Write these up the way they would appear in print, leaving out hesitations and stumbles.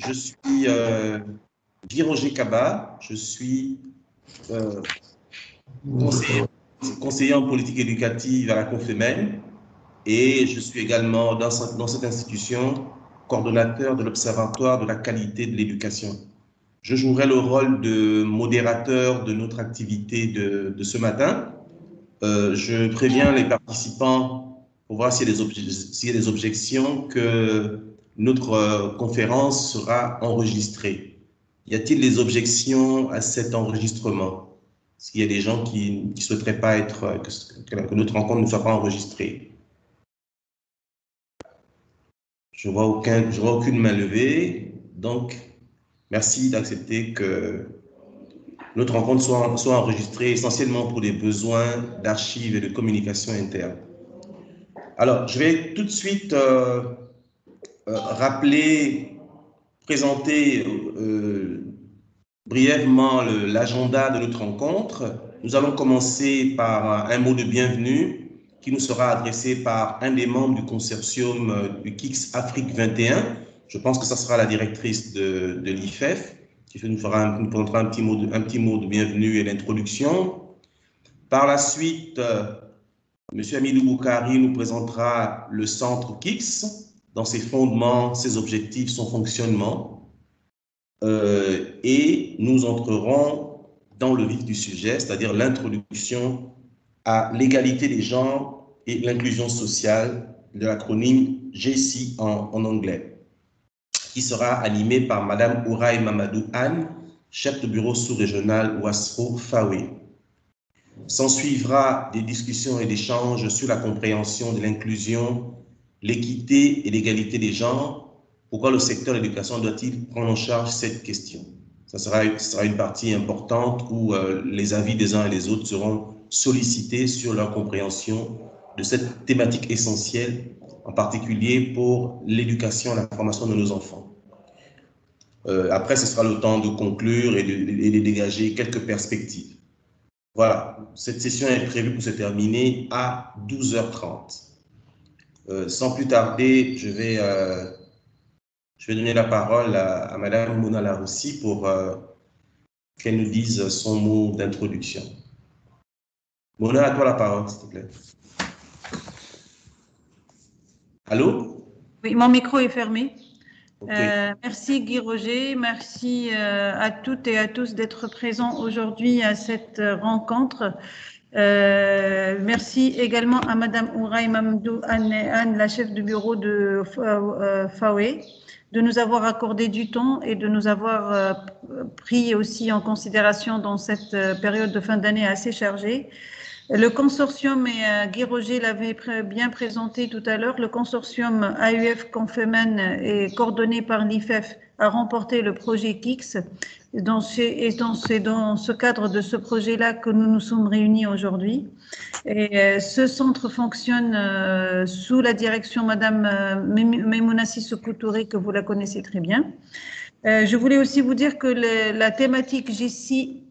Je suis Guy Roger Kaba, je suis conseiller en politique éducative à la Confémen et je suis également dans cette institution coordonnateur de l'Observatoire de la qualité de l'éducation. Je jouerai le rôle de modérateur de notre activité de ce matin. Je préviens les participants pour voir s'il y a des objections que notre conférence sera enregistrée. Y a-t-il des objections à cet enregistrement? Est-ce qu'il y a des gens qui ne souhaiteraient pas que notre rencontre ne soit pas enregistrée? Je vois aucune main levée. Donc, merci d'accepter que notre rencontre soit enregistrée essentiellement pour des besoins d'archives et de communication interne. Alors, je vais tout de suite présenter brièvement l'agenda de notre rencontre. Nous allons commencer par un mot de bienvenue qui nous sera adressé par un des membres du consortium du KIX Afrique 21. Je pense que ça sera la directrice de l'IFEF, qui nous présentera un petit mot de bienvenue et d'introduction. Par la suite, M. Amidou Boukari nous présentera le centre KIX dans ses fondements, ses objectifs, son fonctionnement. Et nous entrerons dans le vif du sujet, c'est-à-dire l'introduction à l'égalité des genres et l'inclusion sociale, de l'acronyme GESI en anglais, qui sera animé par Mme Ouraï Mamadou Anne, chef de bureau sous-régional Ouassro Fawe. S'en suivra des discussions et d'échanges sur la compréhension de l'inclusion, l'équité et l'égalité des genres. Pourquoi le secteur de l'éducation doit-il prendre en charge cette question? Ce sera une partie importante où les avis des uns et des autres seront sollicités sur leur compréhension de cette thématique essentielle, en particulier pour l'éducation et la formation de nos enfants. Après, ce sera le temps de conclure et de dégager quelques perspectives. Voilà, cette session est prévue pour se terminer à 12h30. Sans plus tarder, je vais donner la parole à Mme Mona Laroussi pour qu'elle nous dise son mot d'introduction. Mona, à toi la parole, s'il te plaît. Allô? Oui, mon micro est fermé. Okay. Merci Guy Roger, merci à toutes et à tous d'être présents aujourd'hui à cette rencontre. Merci également à Madame Ouraï Mamadou Anne, la chef de bureau de FAWE, de nous avoir accordé du temps et de nous avoir pris aussi en considération dans cette période de fin d'année assez chargée. Le consortium, et Guy Roger l'avait bien présenté tout à l'heure, le consortium AUF Confémen est coordonné par l'IFEF, a remporté le projet KIX. C'est dans ce cadre de ce projet-là que nous nous sommes réunis aujourd'hui. Et ce centre fonctionne sous la direction Madame Memouna Sissoko Touré, que vous la connaissez très bien. Je voulais aussi vous dire que la thématique GESI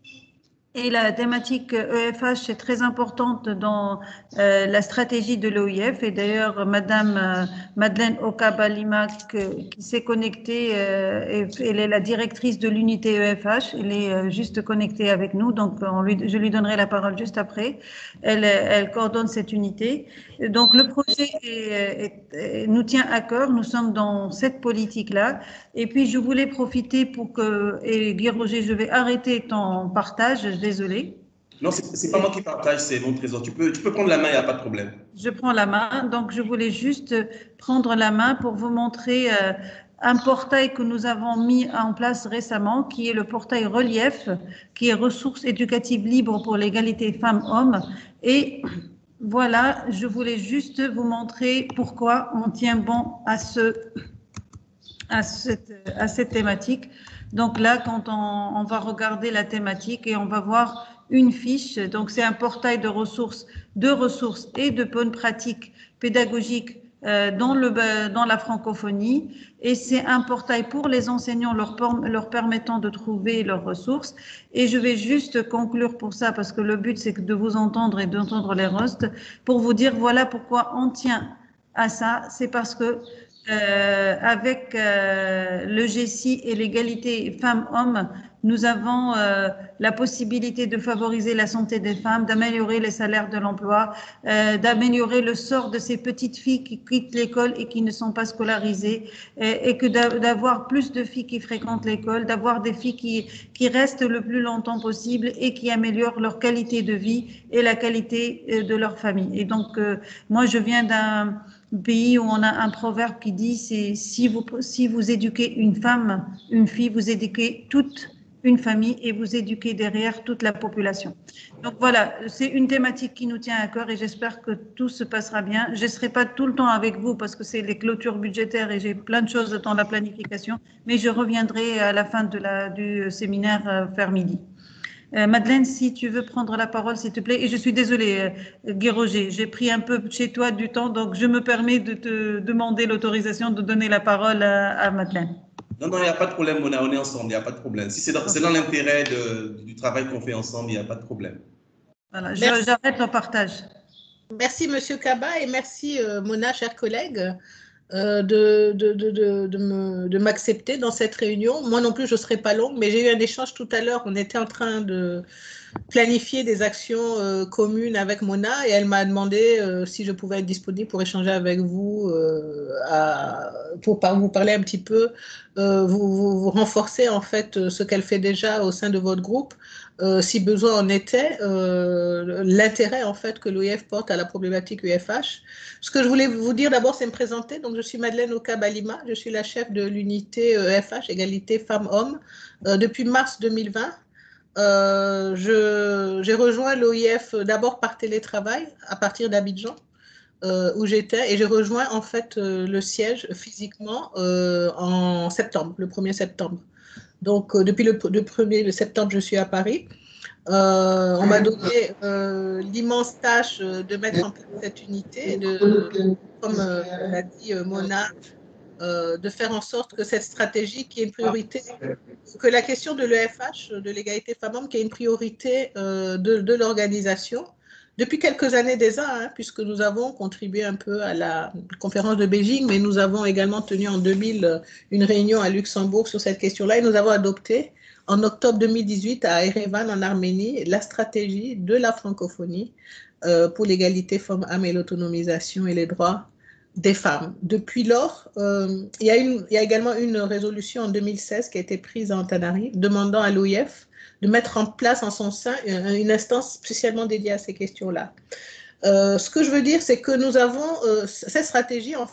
et la thématique EFH est très importante dans la stratégie de l'OIF. Et d'ailleurs, Madame Madeleine Okaba-Lima, qui s'est connectée, elle est la directrice de l'unité EFH. Elle est juste connectée avec nous, donc je lui donnerai la parole juste après. Elle coordonne cette unité. Donc le projet nous tient à cœur. Nous sommes dans cette politique-là. Et puis, je voulais profiter pour que... Et Guy Roger, je vais arrêter ton partage. Désolée. Non, c'est pas moi qui partage, c'est mon trésor. Tu peux prendre la main, il n'y a pas de problème. Je prends la main. Donc, je voulais juste prendre la main pour vous montrer un portail que nous avons mis en place récemment, qui est le portail Relief, qui est ressources éducatives libres pour l'égalité femmes-hommes. Et voilà, je voulais juste vous montrer pourquoi on tient bon à cette thématique. Donc là, quand on va regarder la thématique et on va voir une fiche, donc c'est un portail de ressources et de bonnes pratiques pédagogiques dans la francophonie, et c'est un portail pour les enseignants leur permettant de trouver leurs ressources. Et je vais juste conclure pour ça, parce que le but c'est de vous entendre et d'entendre les rostes, pour vous dire voilà pourquoi on tient à ça. C'est parce que Avec le GESI et l'égalité femmes-hommes, nous avons la possibilité de favoriser la santé des femmes, d'améliorer les salaires de l'emploi, d'améliorer le sort de ces petites filles qui quittent l'école et qui ne sont pas scolarisées, et que d'avoir plus de filles qui fréquentent l'école, d'avoir des filles qui restent le plus longtemps possible et qui améliorent leur qualité de vie et la qualité de leur famille. Et donc, moi, je viens d'un pays où on a un proverbe qui dit, c'est si vous éduquez une femme, une fille, vous éduquez toute une famille et vous éduquez derrière toute la population. Donc voilà, c'est une thématique qui nous tient à cœur et j'espère que tout se passera bien. Je ne serai pas tout le temps avec vous parce que c'est les clôtures budgétaires et j'ai plein de choses dans la planification, mais je reviendrai à la fin du séminaire vers midi. Madeleine, si tu veux prendre la parole, s'il te plaît. Et je suis désolée, Guy Roger, j'ai pris un peu chez toi du temps, donc je me permets de te demander l'autorisation de donner la parole à Madeleine. Non, non, il n'y a pas de problème, Mona, on est ensemble, il n'y a pas de problème. Si c'est dans l'intérêt du travail qu'on fait ensemble, il n'y a pas de problème. Voilà, j'arrête le partage. Merci, Monsieur Kaba, et merci, Mona, chers collègues, de m'accepter dans cette réunion. Moi non plus, je ne serai pas longue, mais j'ai eu un échange tout à l'heure. On était en train de planifier des actions communes avec Mona et elle m'a demandé si je pouvais être disponible pour échanger avec vous, pour vous parler un petit peu, vous renforcer en fait ce qu'elle fait déjà au sein de votre groupe, si besoin en était, l'intérêt en fait que l'OIF porte à la problématique UFH. Ce que je voulais vous dire d'abord, c'est me présenter. Donc, je suis Madeleine Oka-Balima, je suis la chef de l'unité EFH, égalité femmes-hommes, depuis mars 2020. J'ai rejoint l'OIF d'abord par télétravail à partir d'Abidjan, où j'étais, et j'ai rejoint en fait le siège physiquement en septembre, le 1er septembre. Donc, depuis le 1er septembre, je suis à Paris. On m'a donné l'immense tâche de mettre en place cette unité, comme l'a dit Mona, de faire en sorte que cette stratégie qui est une priorité, que la question de l'EFH, de l'égalité femmes-hommes, qui est une priorité de l'organisation, depuis quelques années déjà, hein, puisque nous avons contribué un peu à la conférence de Beijing, mais nous avons également tenu en 2000 une réunion à Luxembourg sur cette question-là, et nous avons adopté en octobre 2018 à Erevan en Arménie la stratégie de la francophonie pour l'égalité femmes-hommes et l'autonomisation et les droits des femmes. Depuis lors, il y a également une résolution en 2016 qui a été prise à Antananarive demandant à l'OIF de mettre en place en son sein une instance spécialement dédiée à ces questions-là. Ce que je veux dire, c'est que nous avons cette stratégie en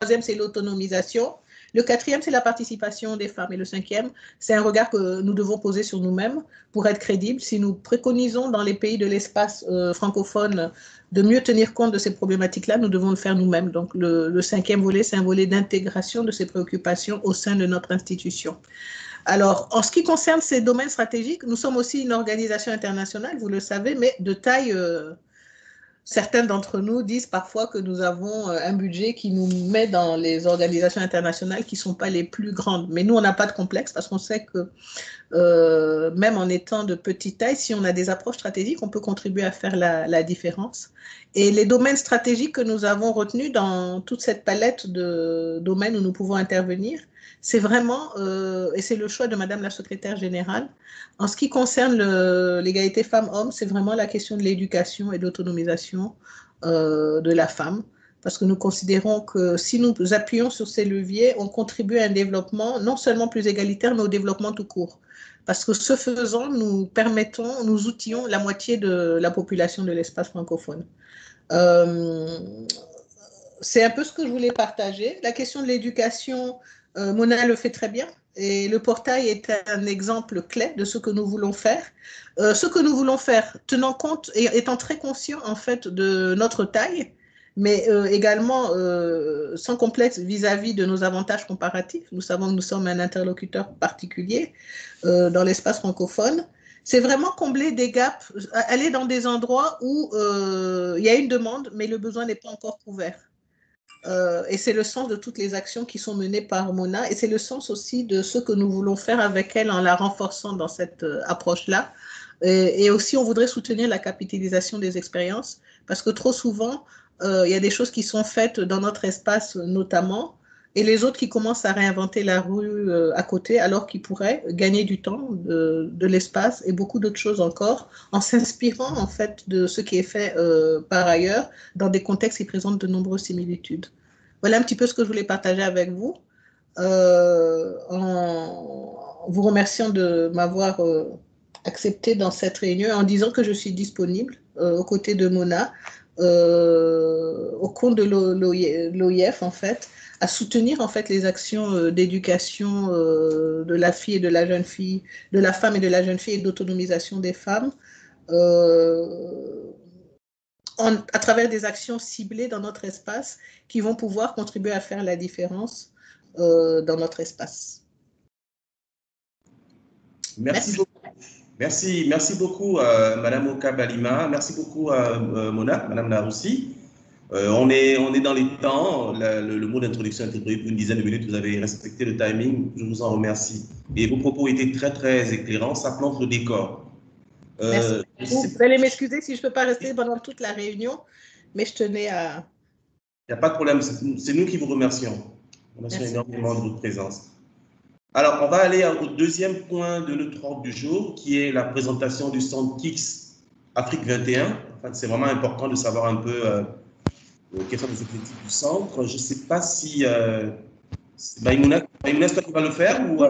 troisième, c'est l'autonomisation. Le quatrième, c'est la participation des femmes. Et le cinquième, c'est un regard que nous devons poser sur nous-mêmes pour être crédibles. Si nous préconisons dans les pays de l'espace francophone de mieux tenir compte de ces problématiques-là, nous devons le faire nous-mêmes. Donc, le cinquième volet, c'est un volet d'intégration de ces préoccupations au sein de notre institution. Alors, en ce qui concerne ces domaines stratégiques, nous sommes aussi une organisation internationale, vous le savez, mais de taille... Certains d'entre nous disent parfois que nous avons un budget qui nous met dans les organisations internationales qui ne sont pas les plus grandes. Mais nous, on n'a pas de complexe parce qu'on sait que même en étant de petite taille, si on a des approches stratégiques, on peut contribuer à faire la différence. Et les domaines stratégiques que nous avons retenus dans toute cette palette de domaines où nous pouvons intervenir, c'est vraiment, et c'est le choix de Madame la secrétaire générale, en ce qui concerne l'égalité femmes-hommes, c'est vraiment la question de l'éducation et de l'autonomisation de la femme, parce que nous considérons que si nous appuyons sur ces leviers, on contribue à un développement non seulement plus égalitaire, mais au développement tout court. Parce que ce faisant, nous outillons la moitié de la population de l'espace francophone. C'est un peu ce que je voulais partager. La question de l'éducation, Mona le fait très bien. Et le portail est un exemple clé de ce que nous voulons faire. Ce que nous voulons faire, tenant compte et étant très conscient en fait de notre taille, mais également sans complexe vis-à-vis de nos avantages comparatifs. Nous savons que nous sommes un interlocuteur particulier dans l'espace francophone. C'est vraiment combler des gaps, aller dans des endroits où il y a une demande, mais le besoin n'est pas encore couvert. Et c'est le sens de toutes les actions qui sont menées par Mona, et c'est le sens aussi de ce que nous voulons faire avec elle en la renforçant dans cette approche-là, Et aussi, on voudrait soutenir la capitalisation des expériences parce que trop souvent, il y a des choses qui sont faites dans notre espace notamment et les autres qui commencent à réinventer la rue à côté alors qu'ils pourraient gagner du temps, de l'espace et beaucoup d'autres choses encore en s'inspirant en fait de ce qui est fait par ailleurs dans des contextes qui présentent de nombreuses similitudes. Voilà un petit peu ce que je voulais partager avec vous en vous remerciant de m'avoir accepté dans cette réunion en disant que je suis disponible aux côtés de Mona, au compte de l'OIF en fait, à soutenir en fait les actions d'éducation de la fille et de la jeune fille, de la femme et de la jeune fille et d'autonomisation des femmes à travers des actions ciblées dans notre espace qui vont pouvoir contribuer à faire la différence dans notre espace. Merci beaucoup. Merci beaucoup, Madame Oka Balima. Merci beaucoup, Mona, Madame Laroussi. On est dans les temps. Le mot d'introduction a été prévu pour une dizaine de minutes. Vous avez respecté le timing. Je vous en remercie. Et vos propos étaient très, très éclairants. Ça plante le décor. Merci. Vous allez m'excuser si je ne peux pas rester pendant toute la réunion, mais je tenais à... Il n'y a pas de problème. C'est nous qui vous remercions. On remercie énormément de votre présence. Alors, on va aller au deuxième point de notre ordre du jour, qui est la présentation du centre KIX Afrique 21. En fait, c'est vraiment important de savoir un peu quels sont les objectifs du centre. Je ne sais pas si Maïmouna, c'est toi qui va le faire ou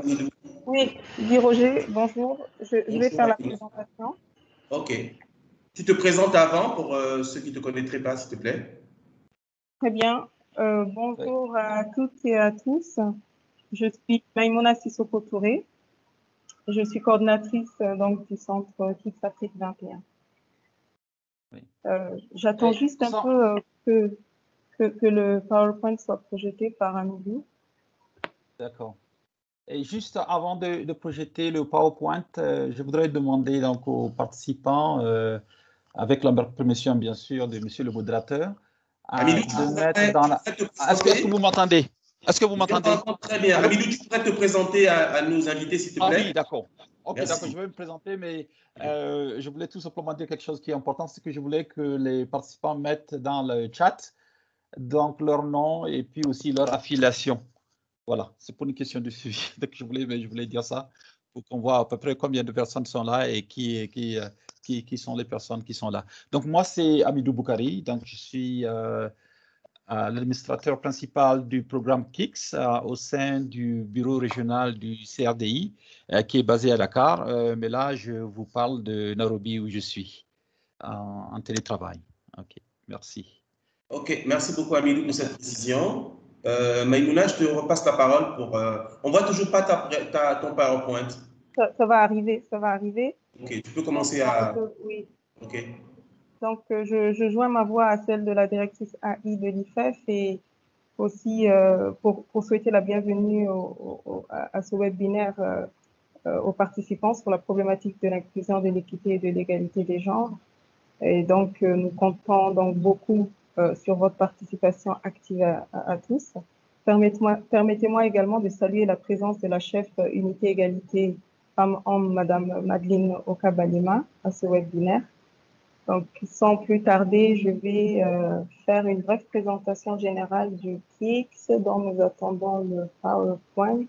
Oui, Guy Roger, bonjour. Je vais faire la présentation. Ok. Tu te présentes avant pour ceux qui ne te connaîtraient pas, s'il te plaît. Très bien. Bonjour à toutes et à tous. Je suis Maïmouna Sissoko Touré. Je suis coordinatrice donc, du centre KIX Afrique 21. Oui. J'attends juste un peu que le PowerPoint soit projeté par Amidou. D'accord. Et juste avant de projeter le PowerPoint, je voudrais demander donc aux participants, avec la permission bien sûr de monsieur le modérateur, de mettre dans la... Est-ce que vous m'entendez? Est-ce que vous m'entendez? Très bien. Amidou, tu pourrais te présenter à nos invités, s'il te plaît? Ah oui, d'accord. Ok, d'accord, je vais me présenter, mais je voulais tout simplement dire quelque chose qui est important, c'est que je voulais que les participants mettent dans le chat donc leur nom et puis aussi leur affiliation. Voilà, c'est pour une question de suivi. Donc, je voulais dire ça pour qu'on voit à peu près combien de personnes sont là et qui sont les personnes qui sont là. Donc, moi, c'est Amidou Boukari. Donc, je suis l'administrateur principal du programme KIX au sein du bureau régional du CRDI qui est basé à Dakar. Mais là, je vous parle de Nairobi où je suis en télétravail. OK, merci. OK, merci beaucoup, Amidou, pour cette précision. Maïmouna, je te repasse la parole pour... on ne voit toujours pas ton PowerPoint. Ça va arriver, ça va arriver. OK, tu peux commencer à... Oui. OK. Donc, je joins ma voix à celle de la directrice AI de l'IFEF et aussi pour souhaiter la bienvenue à ce webinaire aux participants sur la problématique de l'inclusion, de l'équité et de l'égalité des genres. Et donc, nous comptons donc beaucoup sur votre participation active à tous. Permettez-moi également de saluer la présence de la chef unité égalité femmes-hommes, Madame Madeleine Oka-Balima, à ce webinaire. Donc, sans plus tarder, je vais faire une brève présentation générale du KIX dont nous attendons le PowerPoint.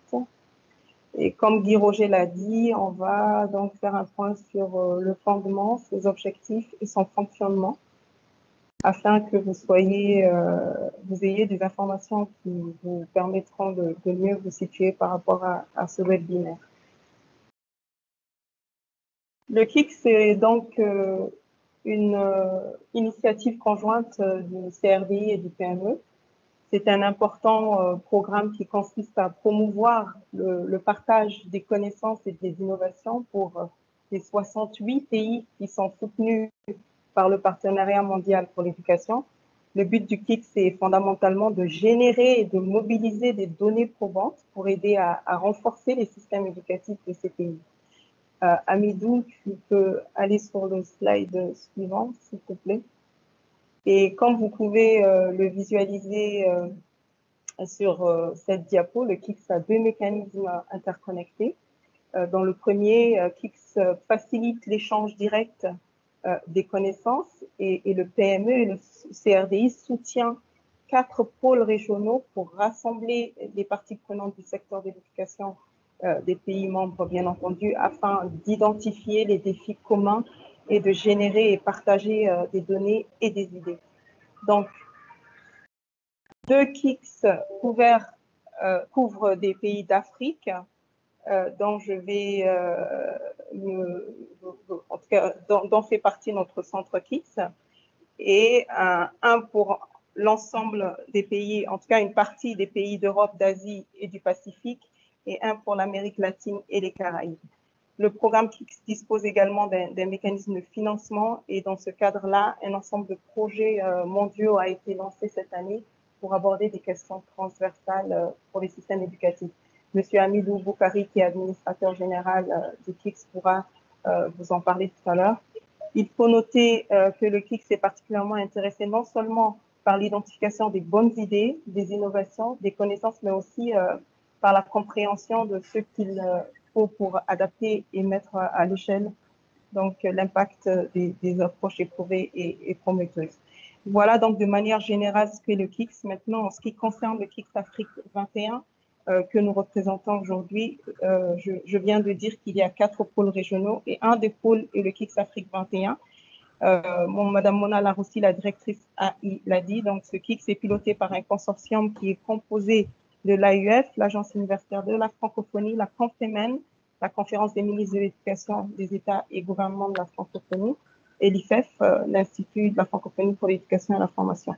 Et comme Guy Roger l'a dit, on va donc faire un point sur le fondement, ses objectifs et son fonctionnement afin que vous ayez des informations qui vous permettront de mieux vous situer par rapport à ce webinaire. Le KIX, c'est donc une initiative conjointe du CRDI et du PME. C'est un important programme qui consiste à promouvoir le partage des connaissances et des innovations pour les 68 pays qui sont soutenus par le Partenariat mondial pour l'éducation. Le but du KIX, c'est fondamentalement de générer et de mobiliser des données probantes pour aider à renforcer les systèmes éducatifs de ces pays. Amidou, tu peux aller sur le slide suivant, s'il te plaît. Et comme vous pouvez le visualiser sur cette diapo, le KIX a deux mécanismes interconnectés. Dans le premier, KIX facilite l'échange direct des connaissances et le PME et le CRDI soutient 4 pôles régionaux pour rassembler les parties prenantes du secteur de l'éducation des pays membres, bien entendu, afin d'identifier les défis communs et de générer et partager des données et des idées. Donc, 2 KICS couvrent des pays d'Afrique, dont je vais, en tout cas, dont fait partie notre centre KICS, et un pour l'ensemble des pays, en tout cas une partie des pays d'Europe, d'Asie et du Pacifique, et un pour l'Amérique latine et les Caraïbes. Le programme KICS dispose également d'un mécanisme de financement, et dans ce cadre-là, un ensemble de projets mondiaux a été lancé cette année pour aborder des questions transversales pour les systèmes éducatifs. Monsieur Hamidou Boukari, qui est administrateur général du KICS, pourra vous en parler tout à l'heure. Il faut noter que le KICS est particulièrement intéressé non seulement par l'identification des bonnes idées, des innovations, des connaissances, mais aussi par la compréhension de ce qu'il faut pour adapter et mettre à l'échelle. Donc, l'impact des approches éprouvées et prometteuses. Voilà donc de manière générale ce qu'est le KICS. Maintenant, en ce qui concerne le KICS Afrique 21, que nous représentons aujourd'hui, je viens de dire qu'il y a 4 pôles régionaux et un des pôles est le KICS Afrique 21. Madame Mona Laroussi, la directrice AI, l'a dit. Donc, ce KICS est piloté par un consortium qui est composé de l'AUF, l'Agence universitaire de la francophonie, la Confémen, la Conférence des ministres de l'éducation des États et gouvernements de la francophonie, et l'IFEF, l'Institut de la francophonie pour l'éducation et la formation.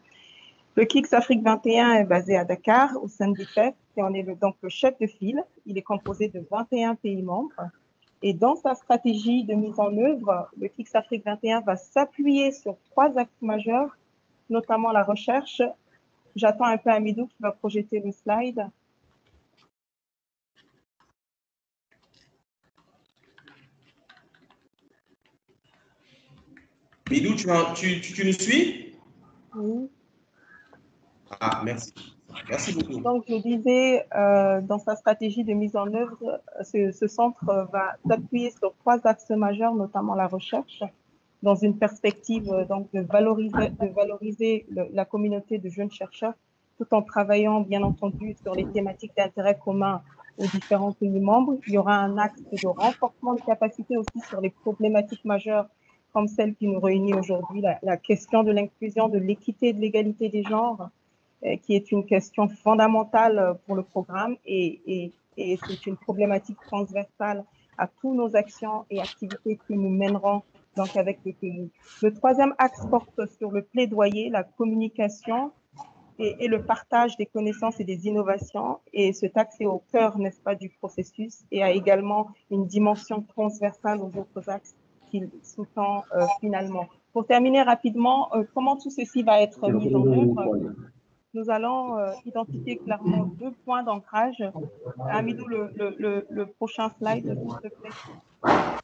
Le KICS Afrique 21 est basé à Dakar, au sein de l'IFEF, et on est donc le chef de file. Il est composé de 21 pays membres. Et dans sa stratégie de mise en œuvre, le KICS Afrique 21 va s'appuyer sur 3 axes majeurs, notamment la recherche. J'attends un peu Hamidou qui va projeter le slide. Hamidou, tu nous suis? Oui. Ah, merci. Merci beaucoup. Donc, je disais, dans sa stratégie de mise en œuvre, ce centre va s'appuyer sur 3 axes majeurs, notamment la recherche, dans une perspective donc de valoriser la communauté de jeunes chercheurs, tout en travaillant, bien entendu, sur les thématiques d'intérêt commun aux différents pays membres. Il y aura un axe de renforcement de capacité aussi sur les problématiques majeures, comme celle qui nous réunit aujourd'hui, la question de l'inclusion, de l'équité et de l'égalité des genres, qui est une question fondamentale pour le programme et c'est une problématique transversale à toutes nos actions et activités que nous mènerons donc avec le pays. Le 3e axe porte sur le plaidoyer, la communication et le partage des connaissances et des innovations. Et cet axe est au cœur, n'est-ce pas, du processus et a également une dimension transversale aux autres axes qu'il sous-tend finalement. Pour terminer rapidement, comment tout ceci va être mis en œuvre? Nous allons identifier clairement 2 points d'ancrage. Hamidou, le prochain slide, s'il te plaît.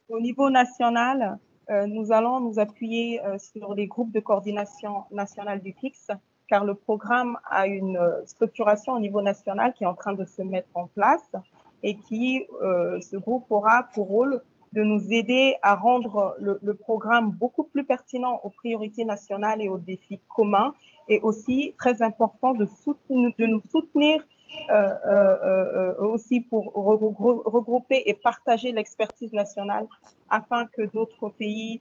Au niveau national, nous allons nous appuyer sur les groupes de coordination nationale du KICS, car le programme a une structuration au niveau national qui est en train de se mettre en place et qui, ce groupe aura pour rôle de nous aider à rendre le programme beaucoup plus pertinent aux priorités nationales et aux défis communs, et aussi très important de nous soutenir aussi pour regrouper et partager l'expertise nationale afin que d'autres pays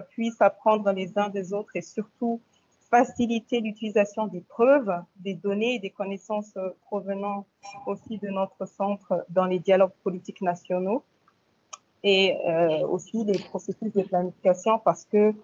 puissent apprendre les uns des autres et surtout faciliter l'utilisation des preuves, des données et des connaissances provenant aussi de notre centre dans les dialogues politiques nationaux et aussi les processus de planification parce que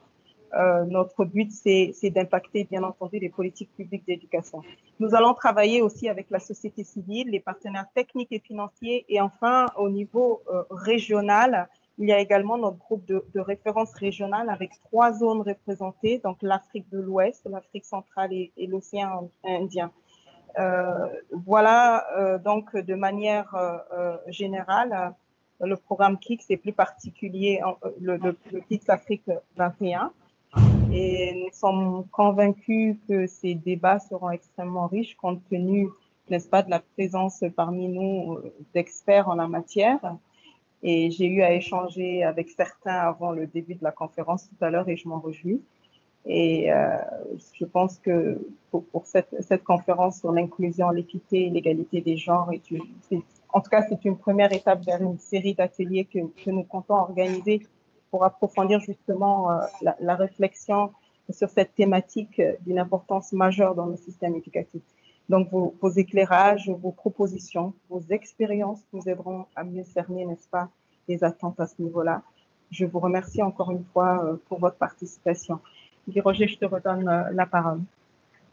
notre but, c'est d'impacter, bien entendu, les politiques publiques d'éducation. Nous allons travailler aussi avec la société civile, les partenaires techniques et financiers. Et enfin, au niveau régional, il y a également notre groupe de référence régionale avec 3 zones représentées, donc l'Afrique de l'Ouest, l'Afrique centrale et l'océan Indien. Voilà, donc, de manière générale, le programme KICS est plus particulier, le KICS Afrique 21. Et nous sommes convaincus que ces débats seront extrêmement riches compte tenu, n'est-ce pas, de la présence parmi nous d'experts en la matière. Et j'ai eu à échanger avec certains avant le début de la conférence tout à l'heure et je m'en réjouis. Et je pense que pour cette conférence sur l'inclusion, l'équité et l'égalité des genres, en tout cas, c'est une première étape vers une série d'ateliers que nous comptons organiser pour approfondir justement la réflexion sur cette thématique d'une importance majeure dans le système éducatif. Donc, vos éclairages, vos propositions, vos expériences nous aideront à mieux cerner, n'est-ce pas, les attentes à ce niveau-là. Je vous remercie encore une fois pour votre participation. Guy Roger, je te redonne la parole.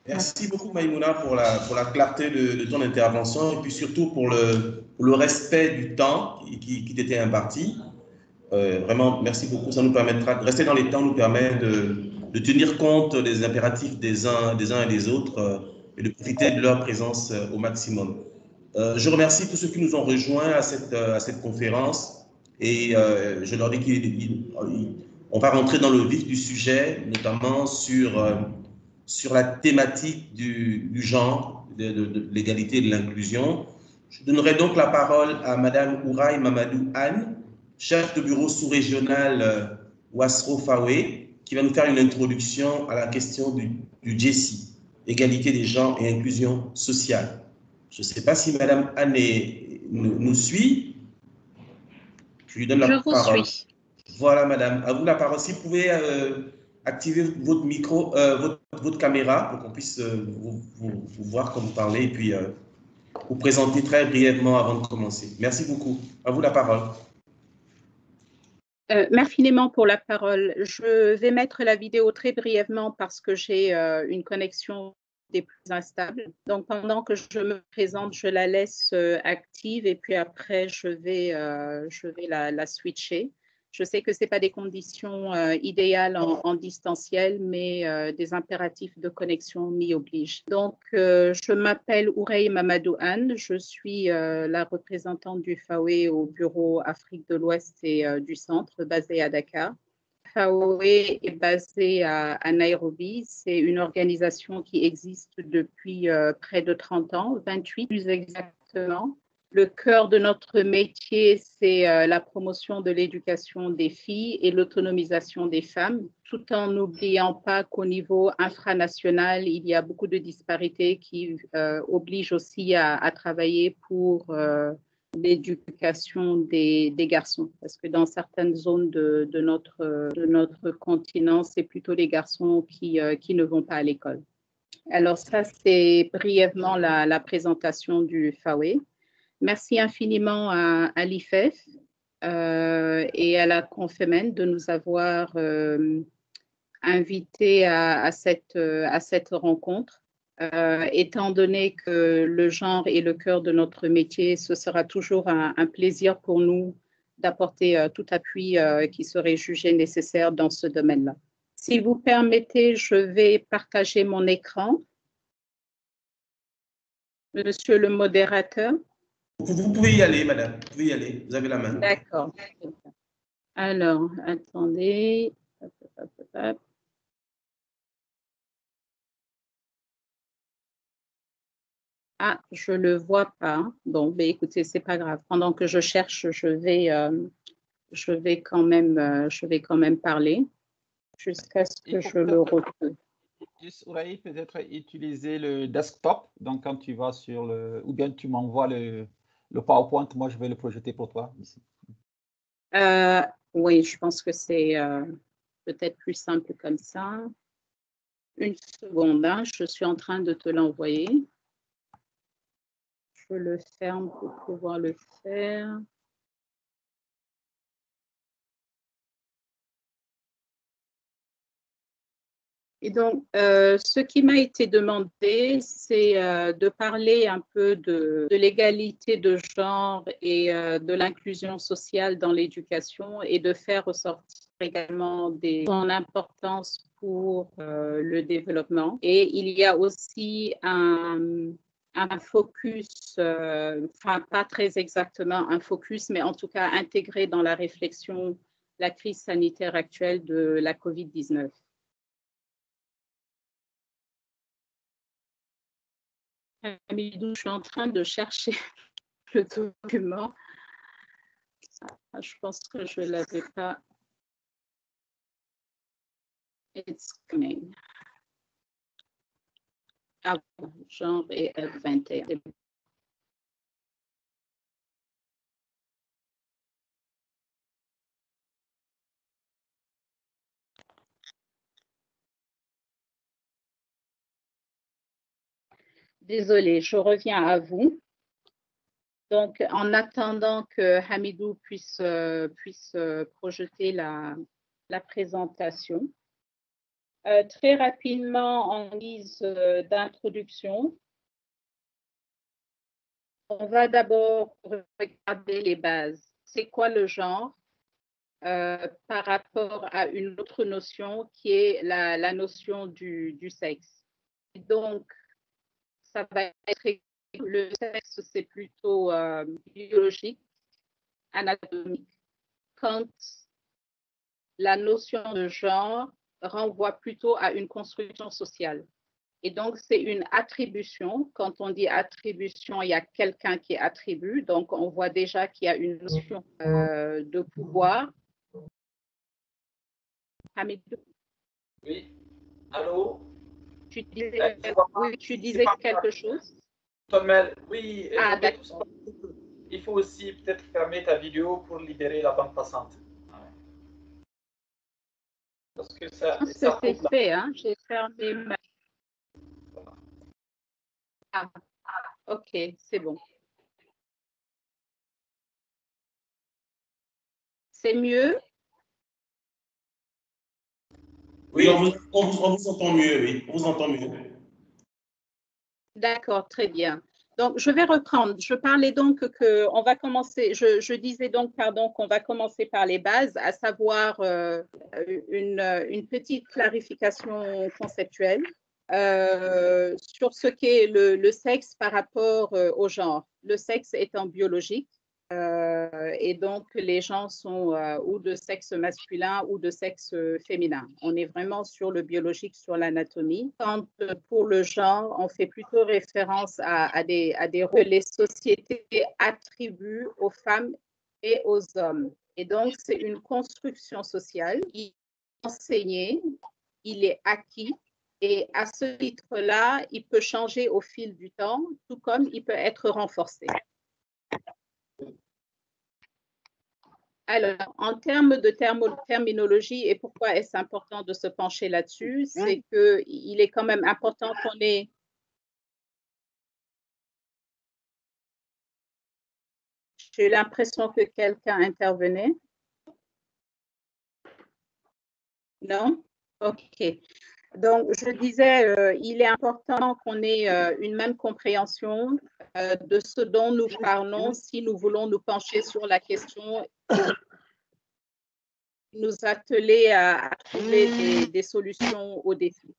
Merci beaucoup, Maïmouna, pour la clarté de ton intervention et puis surtout pour le respect du temps qui t'était imparti. Vraiment, merci beaucoup. Ça nous permettra de rester dans les temps, nous permet de tenir compte des impératifs des uns et des autres et de profiter de leur présence au maximum. Je remercie tous ceux qui nous ont rejoints à cette conférence et je leur dis qu'on va rentrer dans le vif du sujet, notamment sur la thématique du genre, de l'égalité et de l'inclusion. Je donnerai donc la parole à Madame Ouraï Mamadou Anne, chef de bureau sous-régional Ouassro Fawe, qui va nous faire une introduction à la question du GESI, égalité des genres et inclusion sociale. Je ne sais pas si Madame Anne nous suit. Je lui donne la parole. Je vous suis. Voilà, Madame. À vous la parole. Si vous pouvez activer votre micro, votre caméra pour qu'on puisse vous voir quand vous parlez et puis vous présenter très brièvement avant de commencer. Merci beaucoup. À vous la parole. Merci infiniment pour la parole. Je vais mettre la vidéo très brièvement parce que j'ai une connexion des plus instables. Donc, pendant que je me présente, je la laisse active et puis après, je vais la switcher. Je sais que ce n'est pas des conditions idéales en distanciel, mais des impératifs de connexion m'y obligent. Donc, je m'appelle Ouraï Mamadou Anne. Je suis la représentante du FAWE au bureau Afrique de l'Ouest et du Centre, basé à Dakar. FAWE est basé à Nairobi. C'est une organisation qui existe depuis près de 30 ans, 28 plus exactement. Le cœur de notre métier, c'est la promotion de l'éducation des filles et l'autonomisation des femmes, tout en n'oubliant pas qu'au niveau infranational, il y a beaucoup de disparités qui obligent aussi à travailler pour l'éducation des garçons. Parce que dans certaines zones de notre continent, c'est plutôt les garçons qui ne vont pas à l'école. Alors ça, c'est brièvement la présentation du FAWE. Merci infiniment à l'IFEF et à la Confemen de nous avoir invités à cette rencontre. Étant donné que le genre est le cœur de notre métier, ce sera toujours un plaisir pour nous d'apporter tout appui qui serait jugé nécessaire dans ce domaine-là. Si vous permettez, je vais partager mon écran. Monsieur le modérateur. Vous pouvez y aller, madame. Vous pouvez y aller. Vous avez la main. D'accord. Alors, attendez. Hop, hop, hop, hop. Ah, je ne le vois pas. Bon, mais écoutez, ce n'est pas grave. Pendant que je cherche, je vais quand même parler jusqu'à ce que je le retrouve. Juste, Ouraï, peut-être utiliser le desktop. Donc, quand tu vas sur le... Ou bien tu m'envoies le PowerPoint, moi, je vais le projeter pour toi ici. Oui, je pense que c'est peut-être plus simple comme ça. Une seconde, hein, je suis en train de te l'envoyer. Je le ferme pour pouvoir le faire. Et donc, ce qui m'a été demandé, c'est de parler un peu de l'égalité de genre et de l'inclusion sociale dans l'éducation et de faire ressortir également son importance pour le développement. Et il y a aussi un focus, enfin pas très exactement un focus, mais en tout cas intégré dans la réflexion la crise sanitaire actuelle de la COVID-19. Hamidou, je suis en train de chercher le document. Je pense que je ne l'avais pas. It's coming. Ah, genre et F21. Désolée, je reviens à vous. Donc, en attendant que Hamidou puisse projeter la présentation, très rapidement, en guise d'introduction, on va d'abord regarder les bases. C'est quoi le genre par rapport à une autre notion qui est la notion du sexe. Donc, ça va être le sexe, c'est plutôt biologique, anatomique, quand la notion de genre renvoie plutôt à une construction sociale. Et donc, c'est une attribution. Quand on dit attribution, il y a quelqu'un qui attribue. Donc, on voit déjà qu'il y a une notion de pouvoir. Hamidou? Oui, allô? Tu disais, oui, tu disais quelque chose? Tomel, oui, d'accord. Il faut aussi peut-être fermer ta vidéo pour libérer la bande passante. Parce que ça, Je pense que c'est fait, hein? J'ai fermé ma... Ah, ok, c'est bon. C'est mieux? Oui, on vous entend mieux, oui, on vous entend mieux. D'accord, très bien. Donc, je vais reprendre. Je parlais donc qu'on va commencer, je disais donc, pardon, qu'on va commencer par les bases, à savoir une petite clarification conceptuelle sur ce qu'est le sexe par rapport au genre. Le sexe étant biologique, et donc les gens sont ou de sexe masculin ou de sexe féminin. On est vraiment sur le biologique, sur l'anatomie. Quand pour le genre, on fait plutôt référence à des rôles que les sociétés attribuent aux femmes et aux hommes. Et donc, c'est une construction sociale. Il est enseigné, il est acquis. Et à ce titre-là, il peut changer au fil du temps, tout comme il peut être renforcé. Alors, en termes de terminologie, et pourquoi est-ce important de se pencher là-dessus, c'est qu'il est quand même important qu'on ait... J'ai l'impression que quelqu'un intervenait. Non? OK. Donc, je disais, il est important qu'on ait une même compréhension de ce dont nous parlons si nous voulons nous pencher sur la question, nous atteler à trouver des solutions aux défis.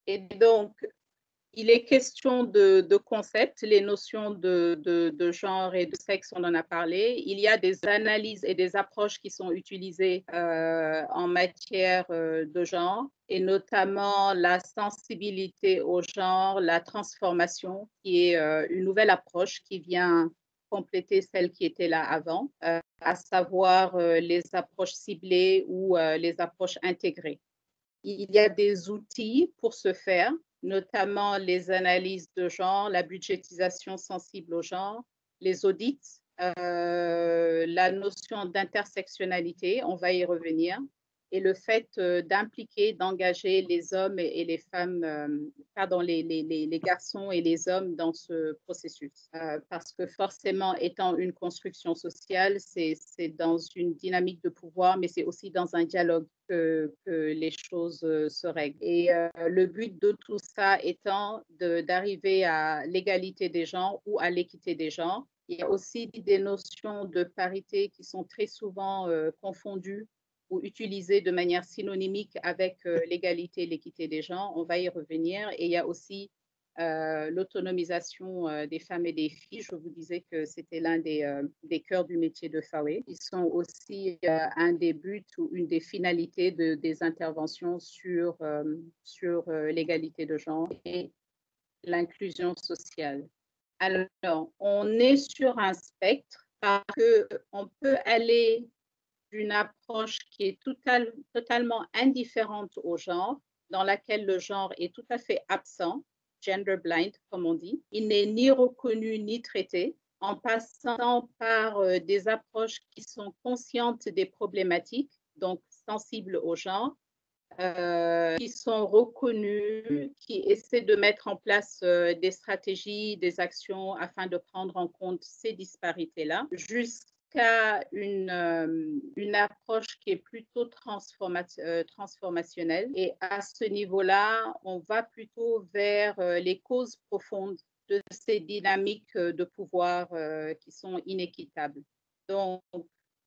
Et donc, il est question de concepts, les notions de genre et de sexe, on en a parlé. Il y a des analyses et des approches qui sont utilisées en matière de genre, et notamment la sensibilité au genre, la transformation, qui est une nouvelle approche qui vient compléter celle qui était là avant, à savoir les approches ciblées ou les approches intégrées. Il y a des outils pour ce faire, notamment les analyses de genre, la budgétisation sensible au genre, les audits, la notion d'intersectionnalité, on va y revenir, et le fait d'impliquer, d'engager les hommes et les femmes, pardon, les garçons et les hommes dans ce processus. Parce que forcément, étant une construction sociale, c'est dans une dynamique de pouvoir, mais c'est aussi dans un dialogue que les choses se règlent. Et le but de tout ça étant d'arriver à l'égalité des genres ou à l'équité des genres. Il y a aussi des notions de parité qui sont très souvent confondues ou utilisées de manière synonymique avec l'égalité et l'équité des genres. On va y revenir. Et il y a aussi l'autonomisation des femmes et des filles. Je vous disais que c'était l'un des cœurs du métier de FAWE. Ils sont aussi un des buts ou une des finalités des interventions sur l'égalité de genre et l'inclusion sociale. Alors, on est sur un spectre parce qu'on peut aller d'une approche qui est totalement indifférente au genre, dans laquelle le genre est tout à fait absent, gender blind, comme on dit. Il n'est ni reconnu ni traité, en passant par des approches qui sont conscientes des problématiques, donc sensibles au genre, qui sont reconnus, qui essaient de mettre en place des stratégies, des actions afin de prendre en compte ces disparités-là, jusqu'à une approche qui est plutôt transformationnelle. Et à ce niveau-là, on va plutôt vers les causes profondes de ces dynamiques de pouvoir qui sont inéquitables. Donc,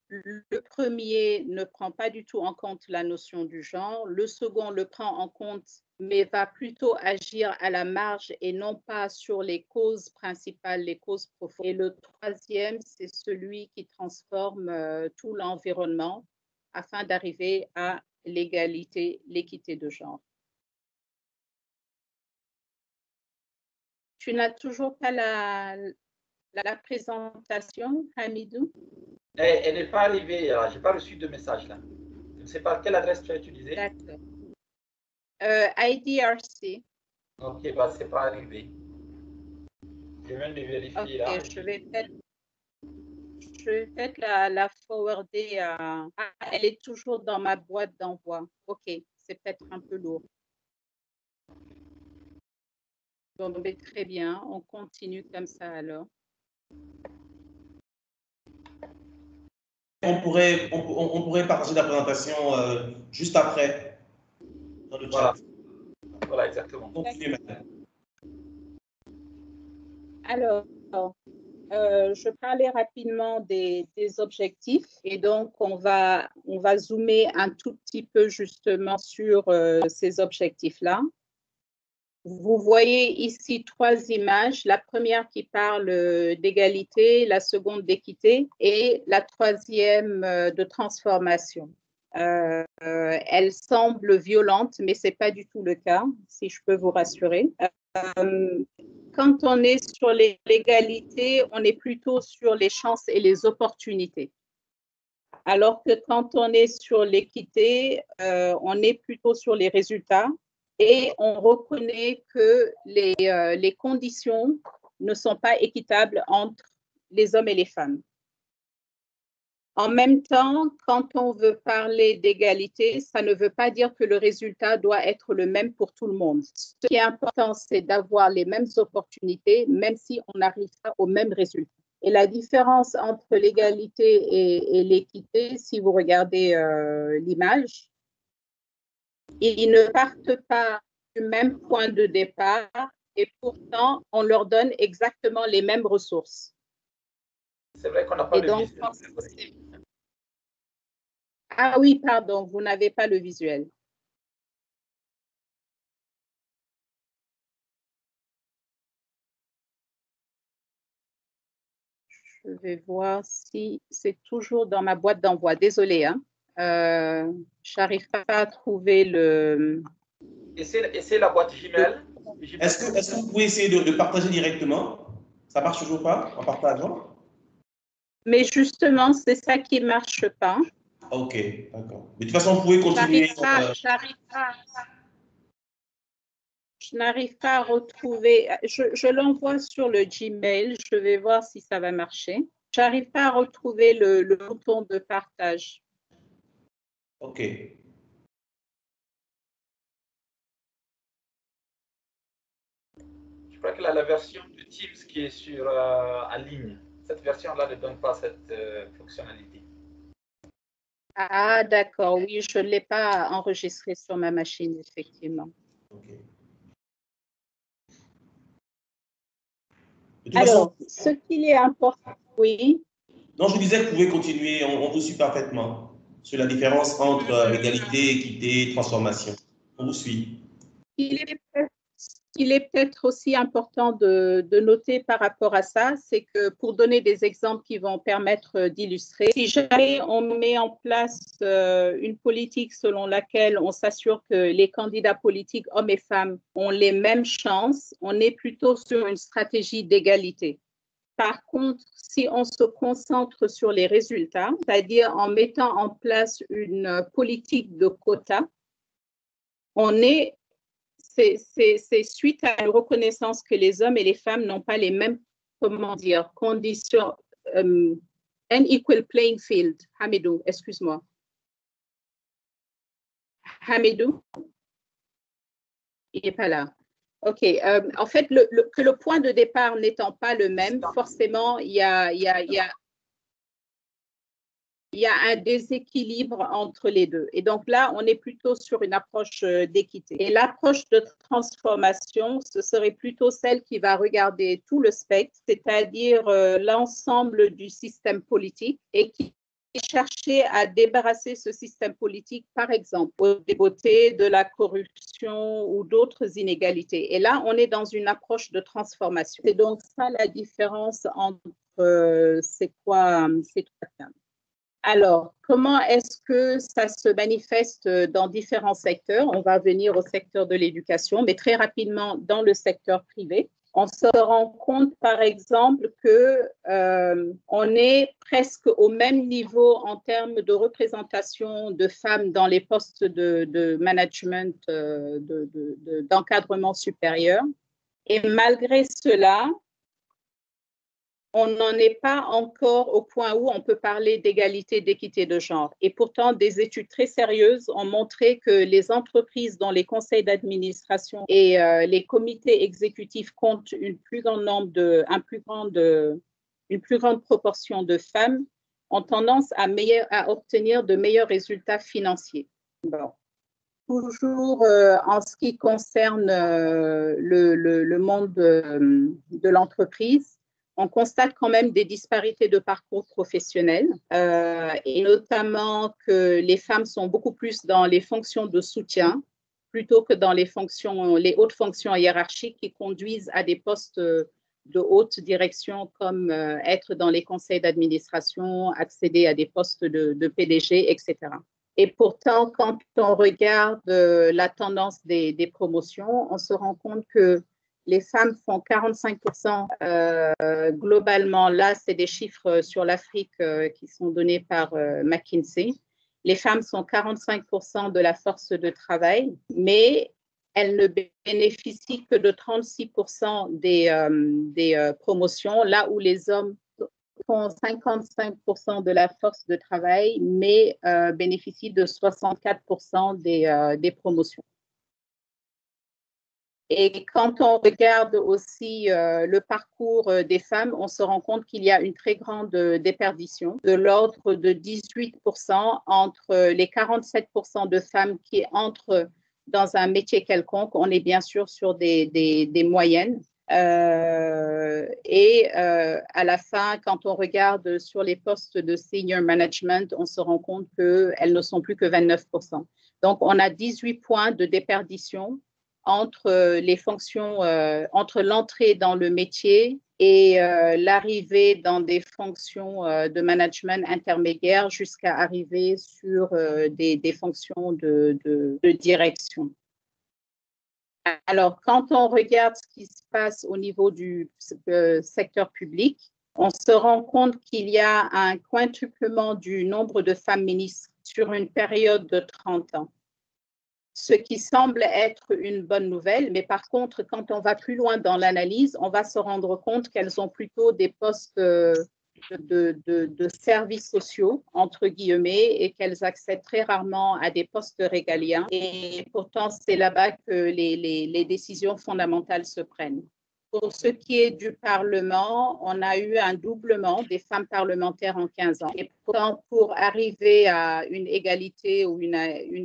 le premier ne prend pas du tout en compte la notion du genre. Le second le prend en compte, mais va plutôt agir à la marge et non pas sur les causes principales, les causes profondes. Et le troisième, c'est celui qui transforme tout l'environnement afin d'arriver à l'égalité, l'équité de genre. Tu n'as toujours pas la présentation, Hamidou? Elle n'est pas arrivée, je n'ai pas reçu de message là. Je ne sais pas quelle adresse tu as utilisée. D'accord. IDRC. Ok, bah, ce n'est pas arrivé. Je viens de vérifier là. Je vais peut-être la forwarder à... Ah, elle est toujours dans ma boîte d'envoi. Ok, c'est peut-être un peu lourd. Bon, mais très bien, on continue comme ça alors. On pourrait partager la présentation juste après dans le chat. Voilà, exactement. Continuez maintenant. Alors, je parlais rapidement des objectifs et donc on va zoomer un tout petit peu justement sur ces objectifs-là. Vous voyez ici 3 images, la première qui parle d'égalité, la seconde d'équité et la troisième de transformation. Elle semble violente, mais ce n'est pas du tout le cas, si je peux vous rassurer. Quand on est sur l'égalité, on est plutôt sur les chances et les opportunités. Alors que quand on est sur l'équité, on est plutôt sur les résultats. Et on reconnaît que les conditions ne sont pas équitables entre les hommes et les femmes. En même temps, quand on veut parler d'égalité, ça ne veut pas dire que le résultat doit être le même pour tout le monde. Ce qui est important, c'est d'avoir les mêmes opportunités, même si on n'arrive pas au même résultat. Et la différence entre l'égalité et l'équité, si vous regardez l'image, ils ne partent pas du même point de départ et pourtant, on leur donne exactement les mêmes ressources. C'est vrai qu'on n'a pas le visuel. Ah oui, pardon, vous n'avez pas le visuel. Je vais voir si c'est toujours dans ma boîte d'envoi. Désolée, hein. Je n'arrive pas à trouver le... Et c'est la boîte Gmail. Est-ce que vous pouvez essayer de partager directement? Ça ne marche toujours pas en partageant? Mais justement, c'est ça qui ne marche pas. Ok, d'accord. De toute façon, vous pouvez continuer. Je n'arrive pas à retrouver. Je l'envoie sur le Gmail. Je vais voir si ça va marcher. Je n'arrive pas à retrouver le bouton de partage. Ok. Je crois que là, la version de Teams qui est sur en ligne, cette version-là ne donne pas cette fonctionnalité. Ah, d'accord. Oui, je ne l'ai pas enregistré sur ma machine, effectivement. Okay. Alors, ce qu'il est important, oui. Non, je disais que vous pouvez continuer, on vous suit parfaitement sur la différence entre égalité, équité, transformation. On vous suit. Il est peut-être aussi important de noter par rapport à ça, c'est que pour donner des exemples qui vont permettre d'illustrer, si jamais on met en place une politique selon laquelle on s'assure que les candidats politiques, hommes et femmes, ont les mêmes chances, on est plutôt sur une stratégie d'égalité. Par contre, si on se concentre sur les résultats, c'est-à-dire en mettant en place une politique de quotas, c'est suite à une reconnaissance que les hommes et les femmes n'ont pas les mêmes, conditions, an equal playing field. Hamidou, excuse-moi. Hamidou, il n'est pas là. OK. En fait, que le point de départ n'étant pas le même, forcément, il y a un déséquilibre entre les deux. Et donc là, on est plutôt sur une approche d'équité. Et l'approche de transformation, ce serait plutôt celle qui va regarder tout le spectre, c'est-à-dire l'ensemble du système politique et qui chercher à débarrasser ce système politique, par exemple, des beautés, de la corruption ou d'autres inégalités. Et là, on est dans une approche de transformation. C'est donc ça la différence entre ces trois termes. Alors, comment est-ce que ça se manifeste dans différents secteurs? On va venir au secteur de l'éducation, mais très rapidement dans le secteur privé. On se rend compte, par exemple, qu'on est presque au même niveau en termes de représentation de femmes dans les postes de management, d'encadrement supérieur. Et malgré cela, on n'en est pas encore au point où on peut parler d'égalité, d'équité de genre. Et pourtant, des études très sérieuses ont montré que les entreprises dont les conseils d'administration et les comités exécutifs comptent une plus grande proportion de femmes ont tendance à obtenir de meilleurs résultats financiers. Bon. Toujours en ce qui concerne le monde de l'entreprise, on constate quand même des disparités de parcours professionnels et notamment que les femmes sont beaucoup plus dans les fonctions de soutien plutôt que dans les hautes fonctions hiérarchiques qui conduisent à des postes de haute direction comme être dans les conseils d'administration, accéder à des postes de PDG, etc. Et pourtant, quand on regarde la tendance des promotions, on se rend compte que les femmes font 45% globalement. Là, c'est des chiffres sur l'Afrique qui sont donnés par McKinsey. Les femmes sont 45% de la force de travail, mais elles ne bénéficient que de 36% des promotions, là où les hommes font 55% de la force de travail, mais bénéficient de 64% des promotions. Et quand on regarde aussi le parcours des femmes, on se rend compte qu'il y a une très grande déperdition, de l'ordre de 18% entre les 47% de femmes qui entrent dans un métier quelconque. On est bien sûr sur des moyennes. Et à la fin, quand on regarde sur les postes de senior management, on se rend compte qu'elles ne sont plus que 29%. Donc, on a 18 points de déperdition entre les fonctions, entre l'entrée dans le métier et l'arrivée dans des fonctions de management intermédiaire jusqu'à arriver sur des fonctions de direction. Alors, quand on regarde ce qui se passe au niveau du secteur public, on se rend compte qu'il y a un quintuplement du nombre de femmes ministres sur une période de 30 ans. Ce qui semble être une bonne nouvelle, mais par contre, quand on va plus loin dans l'analyse, on va se rendre compte qu'elles ont plutôt des postes de services sociaux, entre guillemets, et qu'elles accèdent très rarement à des postes régaliens. Et pourtant, c'est là-bas que les décisions fondamentales se prennent. Pour ce qui est du Parlement, on a eu un doublement des femmes parlementaires en 15 ans. Et pourtant, pour arriver à une égalité ou une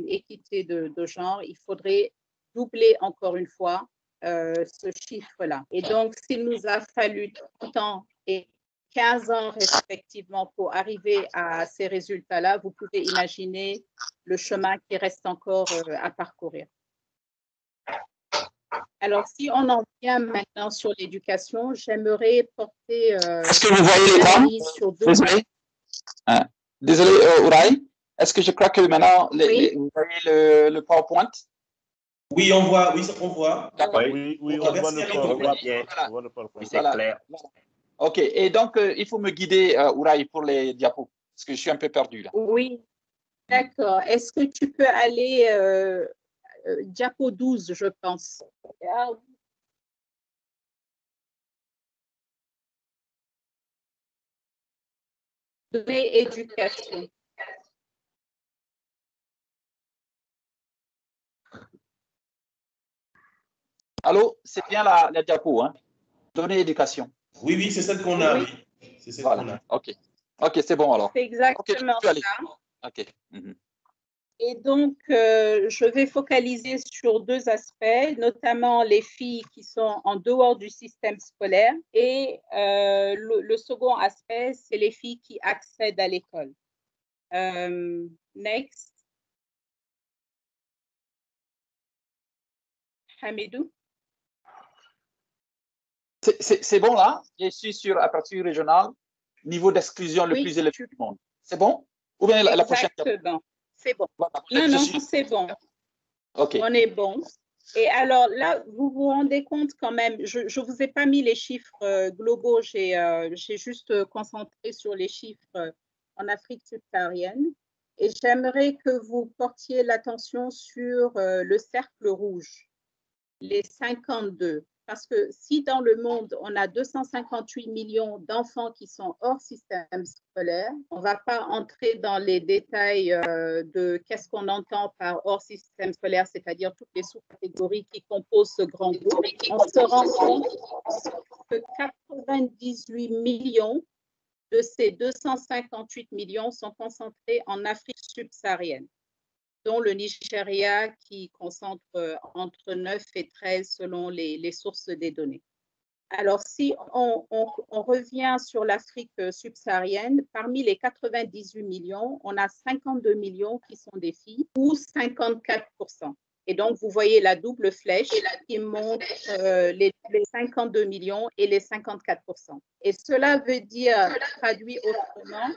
équité de genre, il faudrait doubler encore une fois ce chiffre-là. Et donc, s'il nous a fallu 30 ans et 15 ans respectivement pour arriver à ces résultats-là, vous pouvez imaginer le chemin qui reste encore à parcourir. Alors, si on en vient maintenant sur l'éducation, j'aimerais porter Est-ce que vous voyez l'écran? sur deux. Désolé. Désolé, Ouraï. Est-ce que je crois que maintenant, Oui. vous voyez le PowerPoint? Oui, on voit. Oui, on voit. D'accord. Oui, on voit le PowerPoint. On voit bien. On voit le PowerPoint. C'est clair. OK. Et donc, il faut me guider, Ouraï, pour les diapos, parce que je suis un peu perdu là. Oui. D'accord. Est-ce que tu peux aller diapo 12, je pense. Données éducation. Allô, c'est bien la diapo, hein? Données éducation. Oui, oui, c'est celle qu'on a. Oui. Oui. C'est celle Voilà. qu'on a. OK. OK, c'est bon alors. C'est exactement OK, ça. OK. Et donc, je vais focaliser sur deux aspects, notamment les filles qui sont en dehors du système scolaire et le second aspect, c'est les filles qui accèdent à l'école. Next. Hamidou. C'est bon là? Je suis sur aperture régionale, niveau d'exclusion le plus élevé du monde. C'est bon? Ou bien la prochaine? Exactement. C'est bon. Voilà, Non, c'est bon. OK. On est bon. Et alors là, vous vous rendez compte quand même, je ne vous ai pas mis les chiffres globaux, j'ai juste concentré sur les chiffres en Afrique subsaharienne. Et j'aimerais que vous portiez l'attention sur le cercle rouge, les 52. Parce que si dans le monde, on a 258 millions d'enfants qui sont hors système scolaire, on ne va pas entrer dans les détails de qu'est-ce qu'on entend par hors système scolaire, c'est-à-dire toutes les sous-catégories qui composent ce grand groupe. On se rend compte que 98 millions de ces 258 millions sont concentrés en Afrique subsaharienne, dont le Nigeria qui concentre entre 9 et 13 selon les sources des données. Alors, si on revient sur l'Afrique subsaharienne, parmi les 98 millions, on a 52 millions qui sont des filles, ou 54%. Et donc, vous voyez la double flèche qui montre les 52 millions et les 54%. Et cela veut dire, traduit autrement,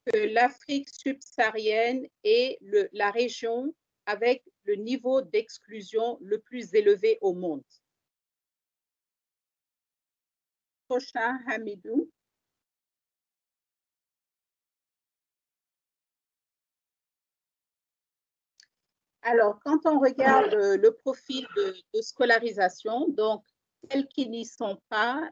que l'Afrique subsaharienne est la région avec le niveau d'exclusion le plus élevé au monde. Prochain, Hamidou. Alors, quand on regarde le profil de scolarisation, donc celles qui n'y sont pas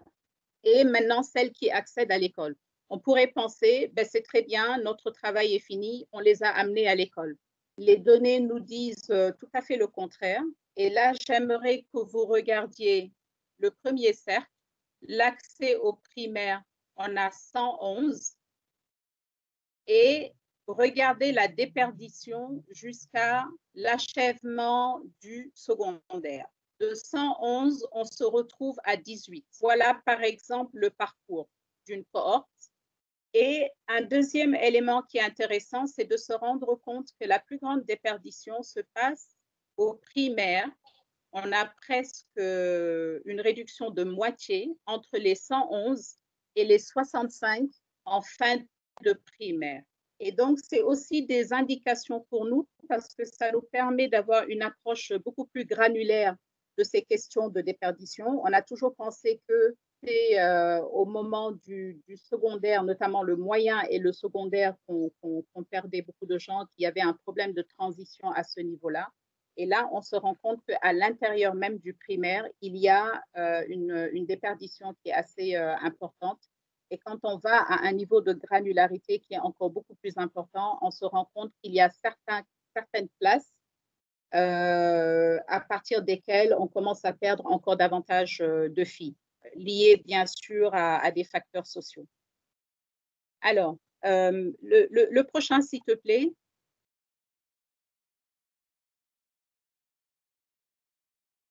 et maintenant celles qui accèdent à l'école, on pourrait penser, ben, c'est très bien, notre travail est fini, on les a amenés à l'école. Les données nous disent tout à fait le contraire. Et là, j'aimerais que vous regardiez le premier cercle, l'accès au primaire, on a 111. Et regardez la déperdition jusqu'à l'achèvement du secondaire. De 111, on se retrouve à 18. Voilà, par exemple, le parcours d'une cohorte. Et un deuxième élément qui est intéressant, c'est de se rendre compte que la plus grande déperdition se passe au primaire. On a presque une réduction de moitié entre les 111 et les 65 en fin de primaire. Et donc, c'est aussi des indications pour nous parce que ça nous permet d'avoir une approche beaucoup plus granulaire de ces questions de déperdition. On a toujours pensé que c'est au moment du secondaire, notamment le moyen et le secondaire, qu'on perdait beaucoup de gens, qu'il y avait un problème de transition à ce niveau-là. Et là, on se rend compte qu'à l'intérieur même du primaire, il y a une déperdition qui est assez importante. Et quand on va à un niveau de granularité qui est encore beaucoup plus important, on se rend compte qu'il y a certaines classes à partir desquelles on commence à perdre encore davantage de filles, liées bien sûr à des facteurs sociaux. Alors, le prochain, s'il te plaît.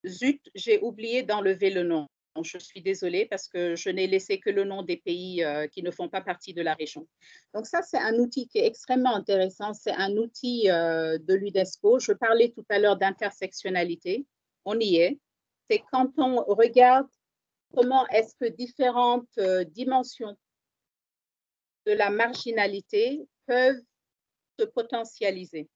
Zut, j'ai oublié d'enlever le nom. Je suis désolée parce que je n'ai laissé que le nom des pays qui ne font pas partie de la région. Donc ça, c'est un outil qui est extrêmement intéressant. C'est un outil de l'UNESCO. Je parlais tout à l'heure d'intersectionnalité. On y est. c'est quand on regarde comment est-ce que différentes dimensions de la marginalité peuvent se potentialiser.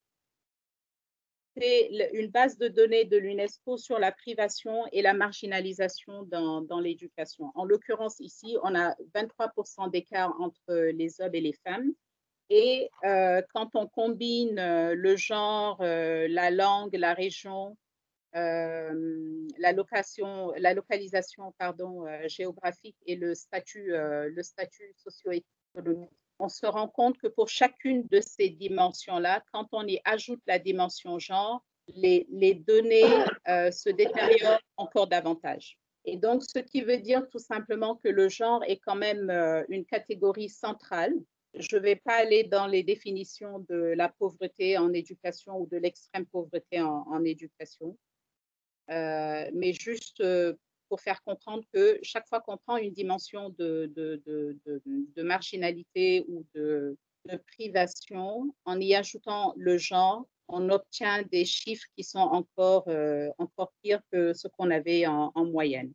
C'est une base de données de l'UNESCO sur la privation et la marginalisation dans l'éducation. En l'occurrence, ici, on a 23% d'écart entre les hommes et les femmes. Et quand on combine le genre, la langue, la région, la localisation géographique et le statut socio-économique, on se rend compte que pour chacune de ces dimensions-là, quand on y ajoute la dimension genre, les données se détériorent encore davantage. Et donc, ce qui veut dire tout simplement que le genre est quand même une catégorie centrale. Je ne vais pas aller dans les définitions de la pauvreté en éducation ou de l'extrême pauvreté en éducation, mais juste pour faire comprendre que chaque fois qu'on prend une dimension de marginalité ou de privation, en y ajoutant le genre, on obtient des chiffres qui sont encore pires que ce qu'on avait en moyenne.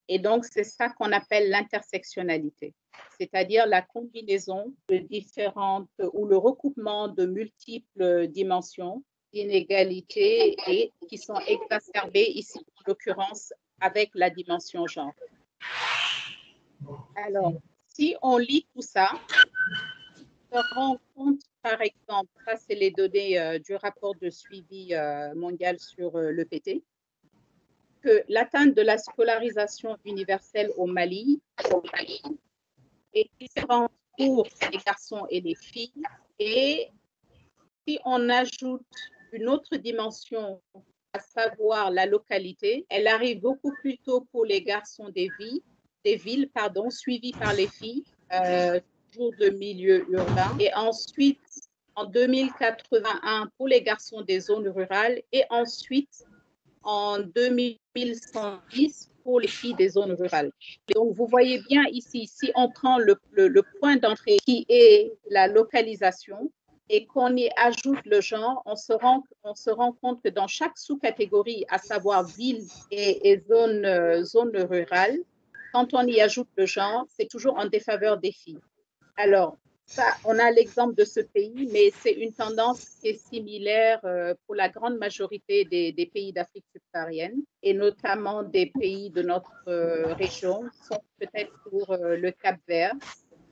Et donc, c'est ça qu'on appelle l'intersectionnalité, c'est-à-dire la combinaison de différentes ou le recoupement de multiples dimensions d'inégalité et qui sont exacerbées ici, en l'occurrence, avec la dimension genre. Alors, si on lit tout ça, on se rend compte, par exemple, ça c'est les données du rapport de suivi mondial sur l'EPT, que l'atteinte de la scolarisation universelle au Mali est différente pour les garçons et les filles. Et si on ajoute une autre dimension, à savoir la localité, elle arrive beaucoup plus tôt pour les garçons des villes, suivis par les filles, toujours de milieu urbain. Et ensuite, en 2081, pour les garçons des zones rurales. Et ensuite, en 2110 pour les filles des zones rurales. Donc, vous voyez bien ici, si on prend le point d'entrée qui est la localisation et qu'on y ajoute le genre, on se rend compte que dans chaque sous-catégorie, à savoir ville et zone rurale, quand on y ajoute le genre, c'est toujours en défaveur des filles. Alors, ça, on a l'exemple de ce pays, mais c'est une tendance qui est similaire pour la grande majorité des pays d'Afrique subsaharienne et notamment des pays de notre région, sauf peut-être pour le Cap-Vert.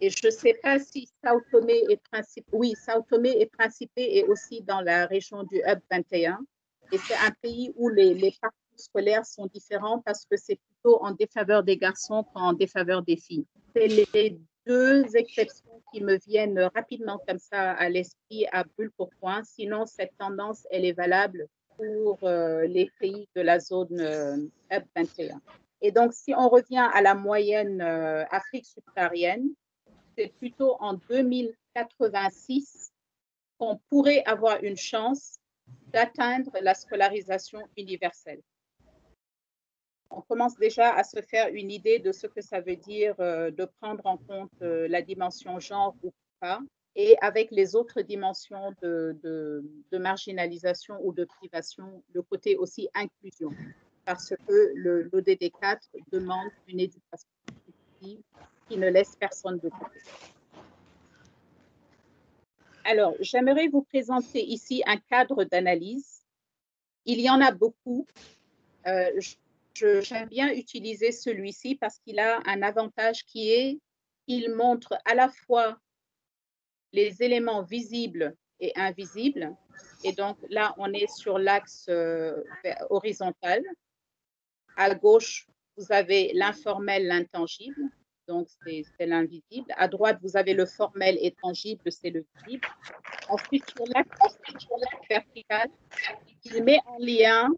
Et je ne sais pas si Sao Tomé et Principe, oui, Sao Tomé et Principe est aussi dans la région du Hub 21. Et c'est un pays où les parcours scolaires sont différents parce que c'est plutôt en défaveur des garçons qu'en défaveur des filles. C'est les deux exceptions qui me viennent rapidement comme ça à l'esprit à brûle pour point. Sinon, cette tendance, elle est valable pour les pays de la zone Hub 21. Et donc, si on revient à la moyenne Afrique subsaharienne, c'est plutôt en 2086 qu'on pourrait avoir une chance d'atteindre la scolarisation universelle. On commence déjà à se faire une idée de ce que ça veut dire de prendre en compte la dimension genre ou pas, et avec les autres dimensions de marginalisation ou de privation, le côté aussi inclusion, parce que l'ODD 4 demande une éducation inclusive qui ne laisse personne de côté. Alors, j'aimerais vous présenter ici un cadre d'analyse. Il y en a beaucoup. J'aime bien utiliser celui-ci parce qu'il a un avantage qui est qu'il montre à la fois les éléments visibles et invisibles. Et donc là, on est sur l'axe horizontal. À gauche, vous avez l'informel, l'intangible. Donc, c'est l'invisible. À droite, vous avez le formel et tangible, c'est le visible. Ensuite, sur l'axe vertical, il met en lien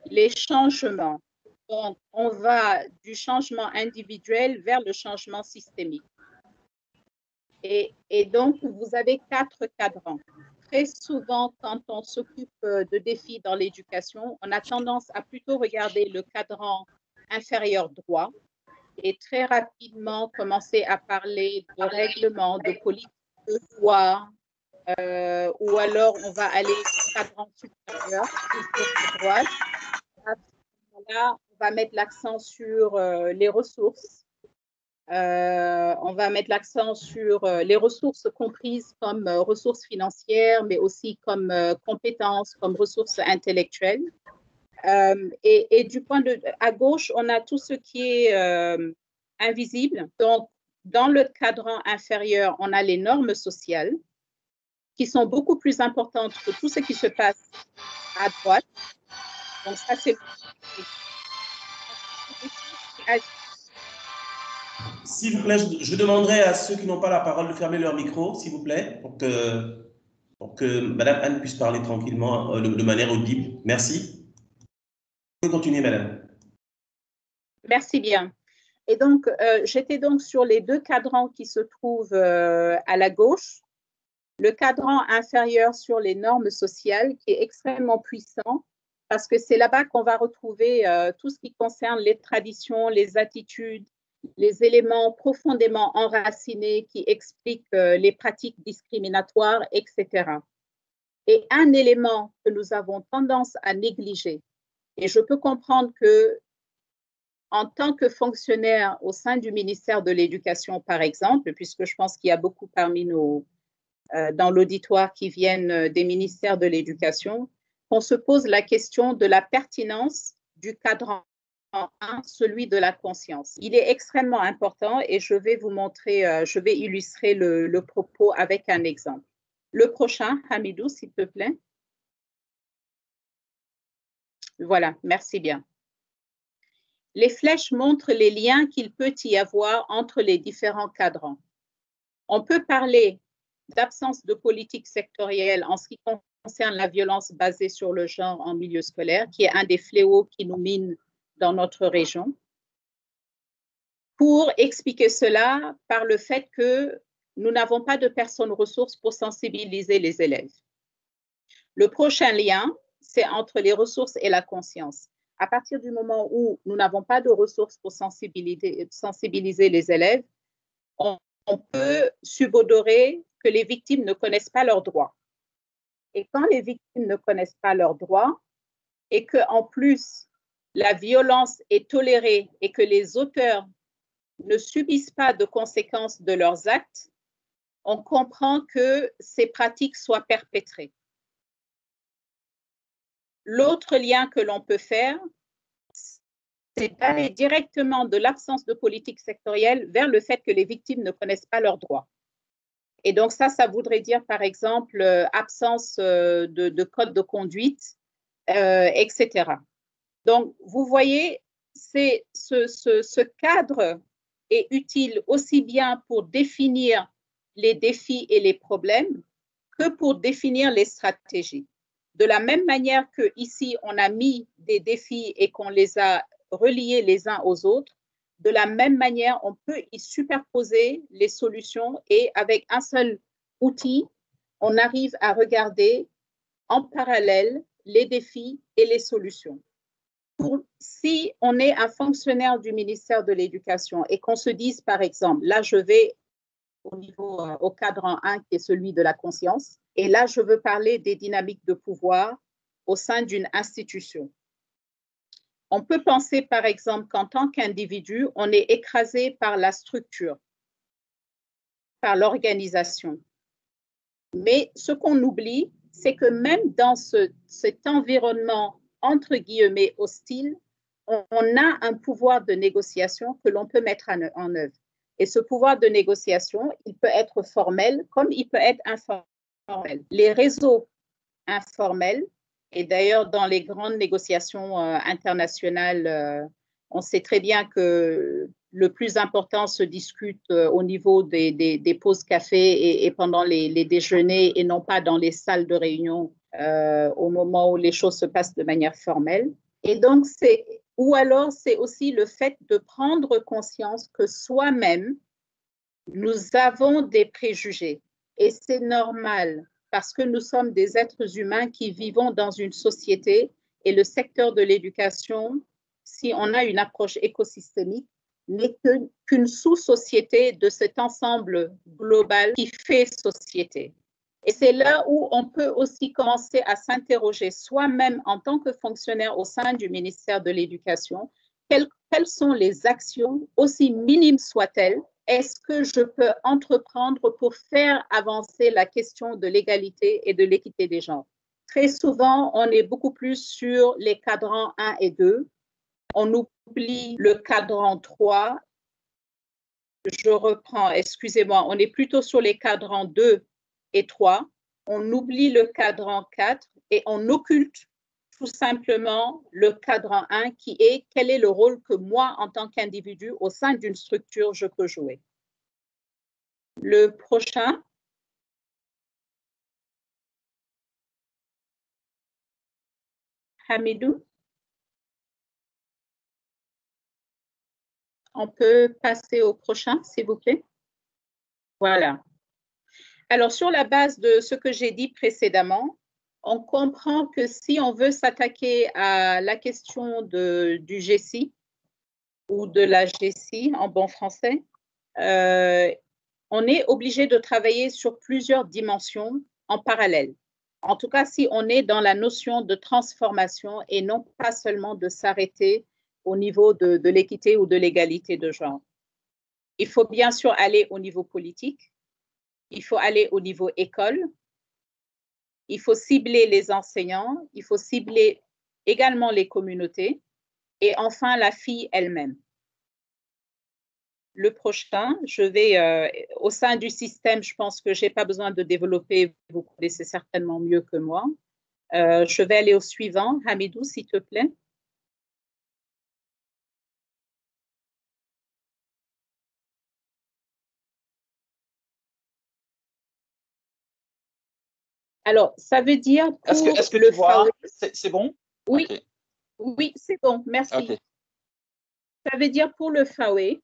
les changements. Donc, on va du changement individuel vers le changement systémique. Et donc, vous avez 4 cadrans. Très souvent, quand on s'occupe de défis dans l'éducation, on a tendance à plutôt regarder le cadran inférieur droit et très rapidement commencer à parler de règlement, de politique de loi, ou alors on va aller au cadran supérieur, à droite. là, on va mettre l'accent sur les ressources. On va mettre l'accent sur les ressources comprises comme ressources financières, mais aussi comme compétences, comme ressources intellectuelles. Et du point de à gauche, on a tout ce qui est invisible. Donc, dans le cadran inférieur, on a les normes sociales qui sont beaucoup plus importantes que tout ce qui se passe à droite. Donc, ça, c'est... S'il vous plaît, je demanderai à ceux qui n'ont pas la parole de fermer leur micro, s'il vous plaît, pour que Madame Anne puisse parler tranquillement, de manière audible. Merci. Vous pouvez continuer, Madame. Merci bien. Et donc, j'étais donc sur les deux cadrans qui se trouvent à la gauche. Le cadran inférieur sur les normes sociales, qui est extrêmement puissant, parce que c'est là-bas qu'on va retrouver tout ce qui concerne les traditions, les attitudes, les éléments profondément enracinés qui expliquent les pratiques discriminatoires, etc. Et un élément que nous avons tendance à négliger, et je peux comprendre que en tant que fonctionnaire au sein du ministère de l'Éducation, par exemple, puisque je pense qu'il y a beaucoup parmi nous dans l'auditoire qui viennent des ministères de l'Éducation, qu'on se pose la question de la pertinence du cadran 1, celui de la conscience. Il est extrêmement important et je vais vous montrer, je vais illustrer le propos avec un exemple. Le prochain, Hamidou, s'il te plaît. Voilà, merci bien. Les flèches montrent les liens qu'il peut y avoir entre les différents cadrans. On peut parler d'absence de politique sectorielle en ce qui concerne la violence basée sur le genre en milieu scolaire, qui est un des fléaux qui nous mine dans notre région. Pour expliquer cela par le fait que nous n'avons pas de personnes ressources pour sensibiliser les élèves. Le prochain lien, c'est entre les ressources et la conscience. À partir du moment où nous n'avons pas de ressources pour sensibiliser les élèves, on peut subodorer que les victimes ne connaissent pas leurs droits. Et quand les victimes ne connaissent pas leurs droits et qu'en plus la violence est tolérée et que les auteurs ne subissent pas de conséquences de leurs actes, on comprend que ces pratiques soient perpétrées. L'autre lien que l'on peut faire, c'est d'aller directement de l'absence de politique sectorielle vers le fait que les victimes ne connaissent pas leurs droits. Et donc ça voudrait dire, par exemple, absence de code de conduite, etc. Donc, vous voyez, ce cadre est utile aussi bien pour définir les défis et les problèmes que pour définir les stratégies. De la même manière qu'ici, on a mis des défis et qu'on les a reliés les uns aux autres, de la même manière, on peut y superposer les solutions et avec un seul outil, on arrive à regarder en parallèle les défis et les solutions. Si on est un fonctionnaire du ministère de l'Éducation et qu'on se dise, par exemple, là, je vais au cadran 1 qui est celui de la conscience, et là, je veux parler des dynamiques de pouvoir au sein d'une institution. On peut penser, par exemple, qu'en tant qu'individu, on est écrasé par la structure, par l'organisation. Mais ce qu'on oublie, c'est que même dans cet environnement, entre guillemets, hostile, on a un pouvoir de négociation que l'on peut mettre en œuvre. Et ce pouvoir de négociation, il peut être formel comme il peut être informel. Les réseaux informels, et d'ailleurs dans les grandes négociations internationales, on sait très bien que le plus important se discute au niveau des pauses café et pendant les déjeuners et non pas dans les salles de réunion au moment où les choses se passent de manière formelle. Et donc, ou alors c'est aussi le fait de prendre conscience que soi-même, nous avons des préjugés. Et c'est normal parce que nous sommes des êtres humains qui vivons dans une société et le secteur de l'éducation, si on a une approche écosystémique, n'est qu'une sous-société de cet ensemble global qui fait société. Et c'est là où on peut aussi commencer à s'interroger soi-même en tant que fonctionnaire au sein du ministère de l'Éducation, quelles sont les actions, aussi minimes soient-elles, est-ce que je peux entreprendre pour faire avancer la question de l'égalité et de l'équité des genres? Très souvent, on est beaucoup plus sur les cadrans 1 et 2. On oublie le cadran 3. Je reprends, excusez-moi, on est plutôt sur les cadrans 2 et 3. On oublie le cadran 4 et on occulte tout simplement le cadran 1 qui est quel est le rôle que moi, en tant qu'individu, au sein d'une structure, je peux jouer. Le prochain. Hamidou. On peut passer au prochain, s'il vous plaît. Voilà. Alors, sur la base de ce que j'ai dit précédemment, on comprend que si on veut s'attaquer à la question du GECI ou de la GECI en bon français, on est obligé de travailler sur plusieurs dimensions en parallèle. En tout cas, si on est dans la notion de transformation et non pas seulement de s'arrêter au niveau de l'équité ou de l'égalité de genre. Il faut bien sûr aller au niveau politique, il faut aller au niveau école, il faut cibler les enseignants, il faut cibler également les communautés et enfin la fille elle-même. Le prochain, je vais, au sein du système, je pense que je n'ai pas besoin de développer, vous connaissez certainement mieux que moi. Je vais aller au suivant. Hamidou, s'il te plaît. Alors, ça veut dire pour est-ce que le tu vois, FAWE, c'est bon? Oui, Okay. Oui, c'est bon, merci. Okay. Ça veut dire pour le FAWE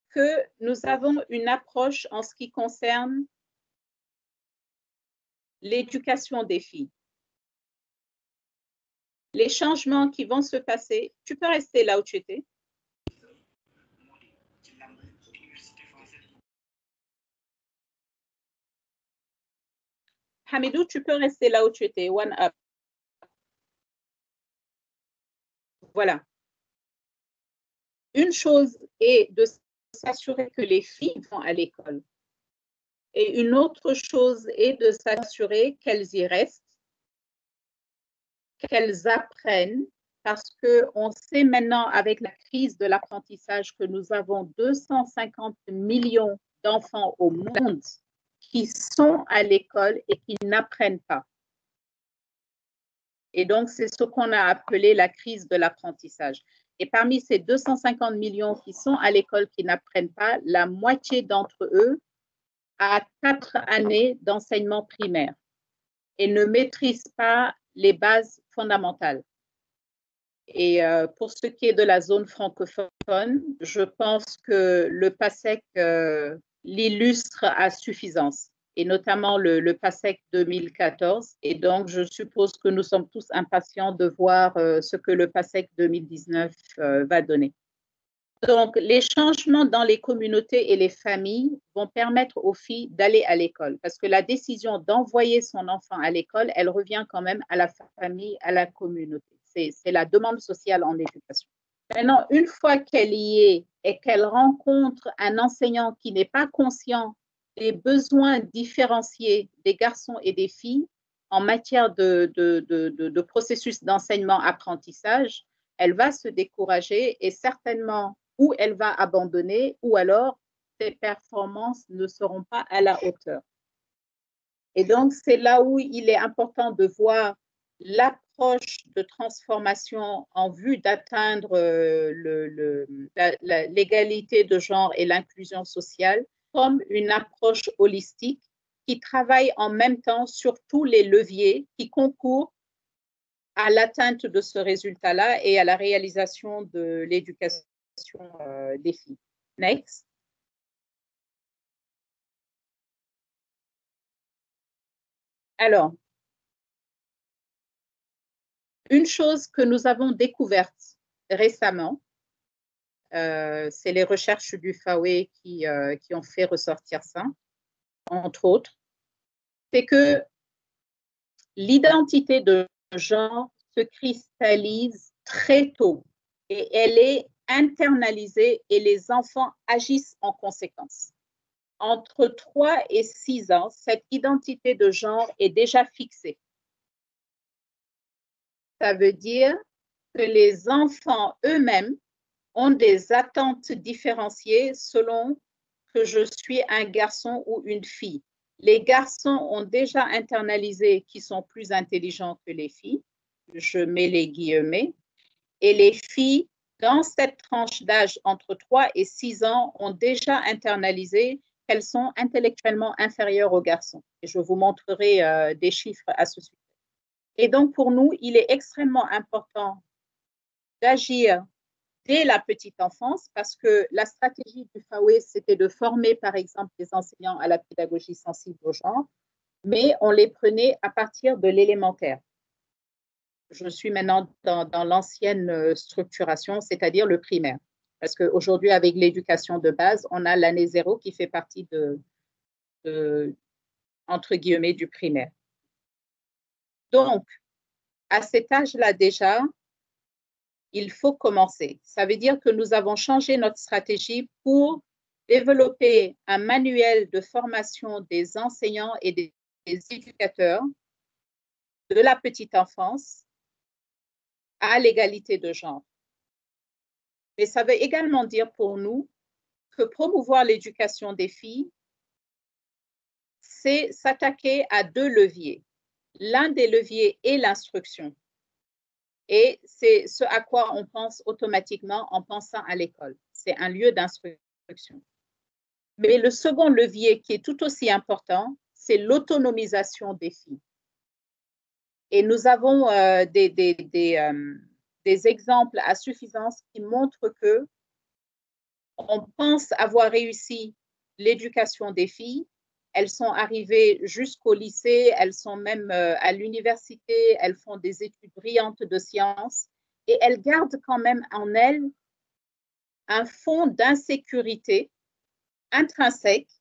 que nous avons une approche en ce qui concerne l'éducation des filles. Les changements qui vont se passer, tu peux rester là où tu étais. Hamidou, tu peux rester là où tu étais. One up. Voilà. Une chose est de s'assurer que les filles vont à l'école. Et une autre chose est de s'assurer qu'elles y restent, qu'elles apprennent, parce qu'on sait maintenant avec la crise de l'apprentissage que nous avons 250 millions d'enfants au monde qui sont à l'école et qui n'apprennent pas. Et donc, c'est ce qu'on a appelé la crise de l'apprentissage. Et parmi ces 250 millions qui sont à l'école qui n'apprennent pas, la moitié d'entre eux a 4 années d'enseignement primaire et ne maîtrisent pas les bases fondamentales. Et pour ce qui est de la zone francophone, je pense que le PASEC l'illustre à suffisance, et notamment le PASEC 2014. Et donc, je suppose que nous sommes tous impatients de voir ce que le PASEC 2019 va donner. Donc, les changements dans les communautés et les familles vont permettre aux filles d'aller à l'école, parce que la décision d'envoyer son enfant à l'école, elle revient quand même à la famille, à la communauté. C'est la demande sociale en éducation. Maintenant, une fois qu'elle y est et qu'elle rencontre un enseignant qui n'est pas conscient des besoins différenciés des garçons et des filles en matière de processus d'enseignement-apprentissage, elle va se décourager et certainement ou elle va abandonner ou alors ses performances ne seront pas à la hauteur. Et donc, c'est là où il est important de voir l'approche de transformation en vue d'atteindre l'égalité de genre et l'inclusion sociale comme une approche holistique qui travaille en même temps sur tous les leviers qui concourent à l'atteinte de ce résultat-là et à la réalisation de l'éducation des filles. Next. Alors, une chose que nous avons découverte récemment, c'est les recherches du FAWE qui ont fait ressortir ça. entre autres, c'est que l'identité de genre se cristallise très tôt et elle est internalisée et les enfants agissent en conséquence. Entre 3 et 6 ans, cette identité de genre est déjà fixée. Ça veut dire que les enfants eux-mêmes ont des attentes différenciées selon que je suis un garçon ou une fille. Les garçons ont déjà internalisé qu'ils sont plus intelligents que les filles, je mets les guillemets, et les filles, dans cette tranche d'âge entre 3 et 6 ans, ont déjà internalisé qu'elles sont intellectuellement inférieures aux garçons. Et je vous montrerai des chiffres à ce sujet. Et donc, pour nous, il est extrêmement important d'agir dès la petite enfance, parce que la stratégie du FAWE, c'était de former, par exemple, les enseignants à la pédagogie sensible au genre, mais on les prenait à partir de l'élémentaire. Je suis maintenant dans l'ancienne structuration, c'est-à-dire le primaire. Parce qu'aujourd'hui, avec l'éducation de base, on a l'année 0 qui fait partie entre guillemets, du primaire. Donc, à cet âge-là déjà, il faut commencer. Ça veut dire que nous avons changé notre stratégie pour développer un manuel de formation des enseignants et des éducateurs de la petite enfance à l'égalité de genre. Mais ça veut également dire pour nous que promouvoir l'éducation des filles, c'est s'attaquer à 2 leviers. L'un des leviers est l'instruction. Et c'est ce à quoi on pense automatiquement en pensant à l'école. C'est un lieu d'instruction. Mais le second levier qui est tout aussi important, c'est l'autonomisation des filles. Et nous avons des exemples à suffisance qui montrent que on pense avoir réussi l'éducation des filles. Elles sont arrivées jusqu'au lycée, elles sont même à l'université, elles font des études brillantes de sciences et elles gardent quand même en elles un fond d'insécurité intrinsèque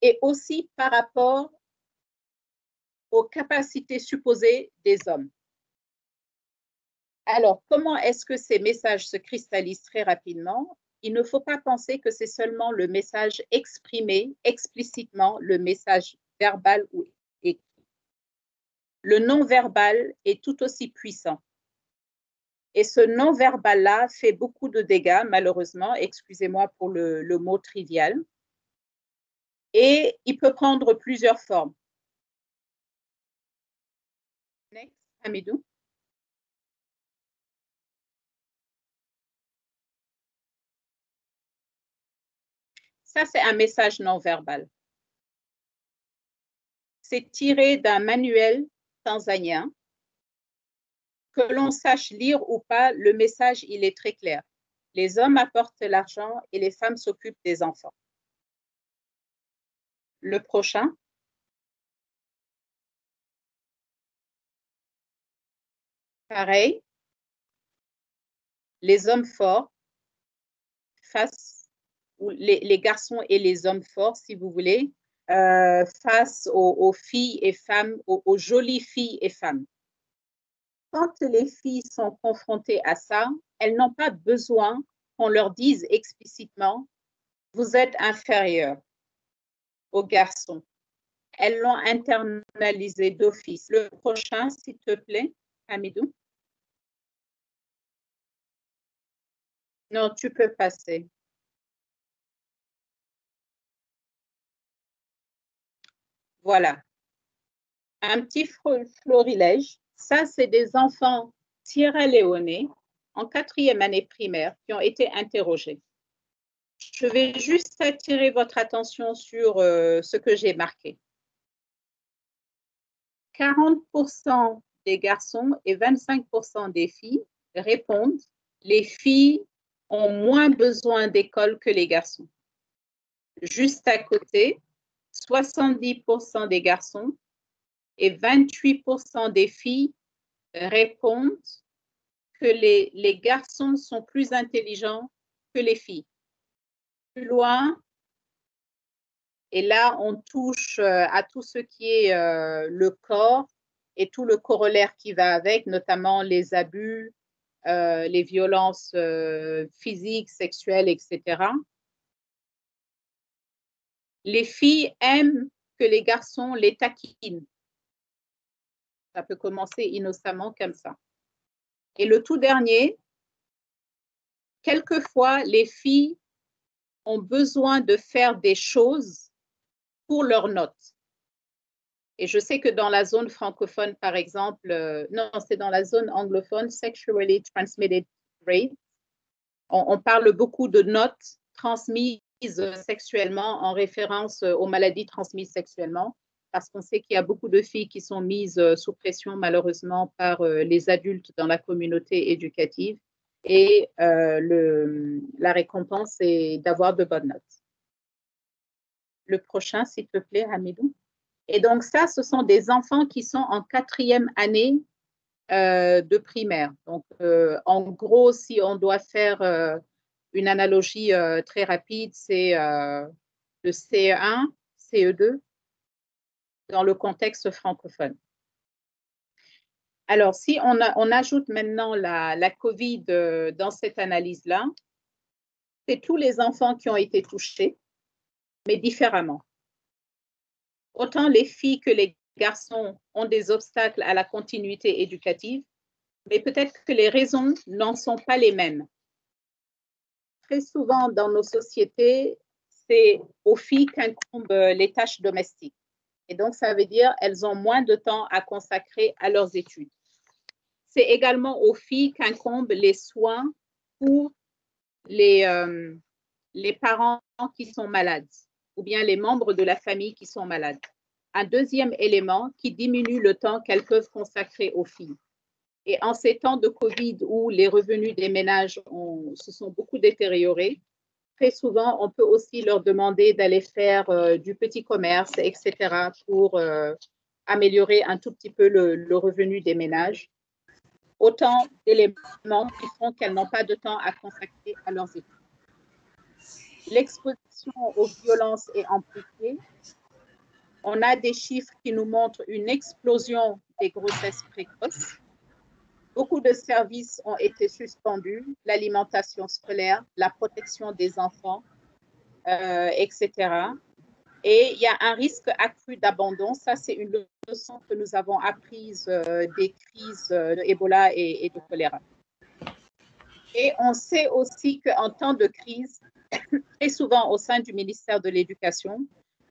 et aussi par rapport aux capacités supposées des hommes. Alors, comment est-ce que ces messages se cristallisent très rapidement? Il ne faut pas penser que c'est seulement le message exprimé explicitement, le message verbal ou écrit. Le non-verbal est tout aussi puissant. Et ce non-verbal-là fait beaucoup de dégâts, malheureusement, excusez-moi pour le mot trivial. Et il peut prendre plusieurs formes. Next, Hamidou. Ça, c'est un message non-verbal. C'est tiré d'un manuel tanzanien. Que l'on sache lire ou pas, le message, il est très clair. Les hommes apportent l'argent et les femmes s'occupent des enfants. Le prochain. Pareil. Les hommes forts face, ou les garçons et les hommes forts, si vous voulez, face aux filles et femmes, aux jolies filles et femmes. Quand les filles sont confrontées à ça, elles n'ont pas besoin qu'on leur dise explicitement « vous êtes inférieur aux garçons ». Elles l'ont internalisé d'office. Le prochain, s'il te plaît, Hamidou. Non, tu peux passer. Voilà. Un petit florilège. Ça, c'est des enfants sierra-léonais en 4e année primaire qui ont été interrogés. Je vais juste attirer votre attention sur ce que j'ai marqué. 40% des garçons et 25% des filles répondent « les filles ont moins besoin d'école que les garçons ». Juste à côté, 70% des garçons et 28% des filles répondent que les garçons sont plus intelligents que les filles. Plus loin, Et là, on touche à tout ce qui est le corps et tout le corollaire qui va avec, notamment les abus, les violences physiques, sexuelles, etc. Les filles aiment que les garçons les taquinent. Ça peut commencer innocemment comme ça. Et le tout dernier, quelquefois, les filles ont besoin de faire des choses pour leurs notes. Et je sais que dans la zone francophone, par exemple, non, c'est dans la zone anglophone, sexually transmitted rates, on parle beaucoup de notes transmises sexuellement en référence aux maladies transmises sexuellement, parce qu'on sait qu'il y a beaucoup de filles qui sont mises sous pression, malheureusement, par les adultes dans la communauté éducative. Et la récompense est d'avoir de bonnes notes. Le prochain, s'il te plaît, Hamidou. Et donc ça, ce sont des enfants qui sont en 4e année de primaire. Donc, en gros, si on doit faire une analogie très rapide, c'est le CE1, CE2 dans le contexte francophone. Alors, si on ajoute maintenant la COVID dans cette analyse-là, c'est tous les enfants qui ont été touchés, mais différemment. Autant les filles que les garçons ont des obstacles à la continuité éducative, mais peut-être que les raisons n'en sont pas les mêmes. Très souvent dans nos sociétés, c'est aux filles qu'incombent les tâches domestiques. Et donc, ça veut dire qu'elles ont moins de temps à consacrer à leurs études. C'est également aux filles qu'incombent les soins pour les parents qui sont malades ou bien les membres de la famille qui sont malades. Un deuxième élément qui diminue le temps qu'elles peuvent consacrer aux filles. Et en ces temps de COVID où les revenus des ménages se sont beaucoup détériorés, très souvent, on peut aussi leur demander d'aller faire du petit commerce, etc., pour améliorer un tout petit peu le revenu des ménages. Autant d'éléments qui font qu'elles n'ont pas de temps à consacrer à leurs études. L'exposition aux violences est amplifiée. On a des chiffres qui nous montrent une explosion des grossesses précoces. Beaucoup de services ont été suspendus, l'alimentation scolaire, la protection des enfants, etc. Et il y a un risque accru d'abandon. Ça, c'est une leçon que nous avons apprise des crises d'Ebola et de choléra. Et on sait aussi qu'en temps de crise, très souvent au sein du ministère de l'Éducation,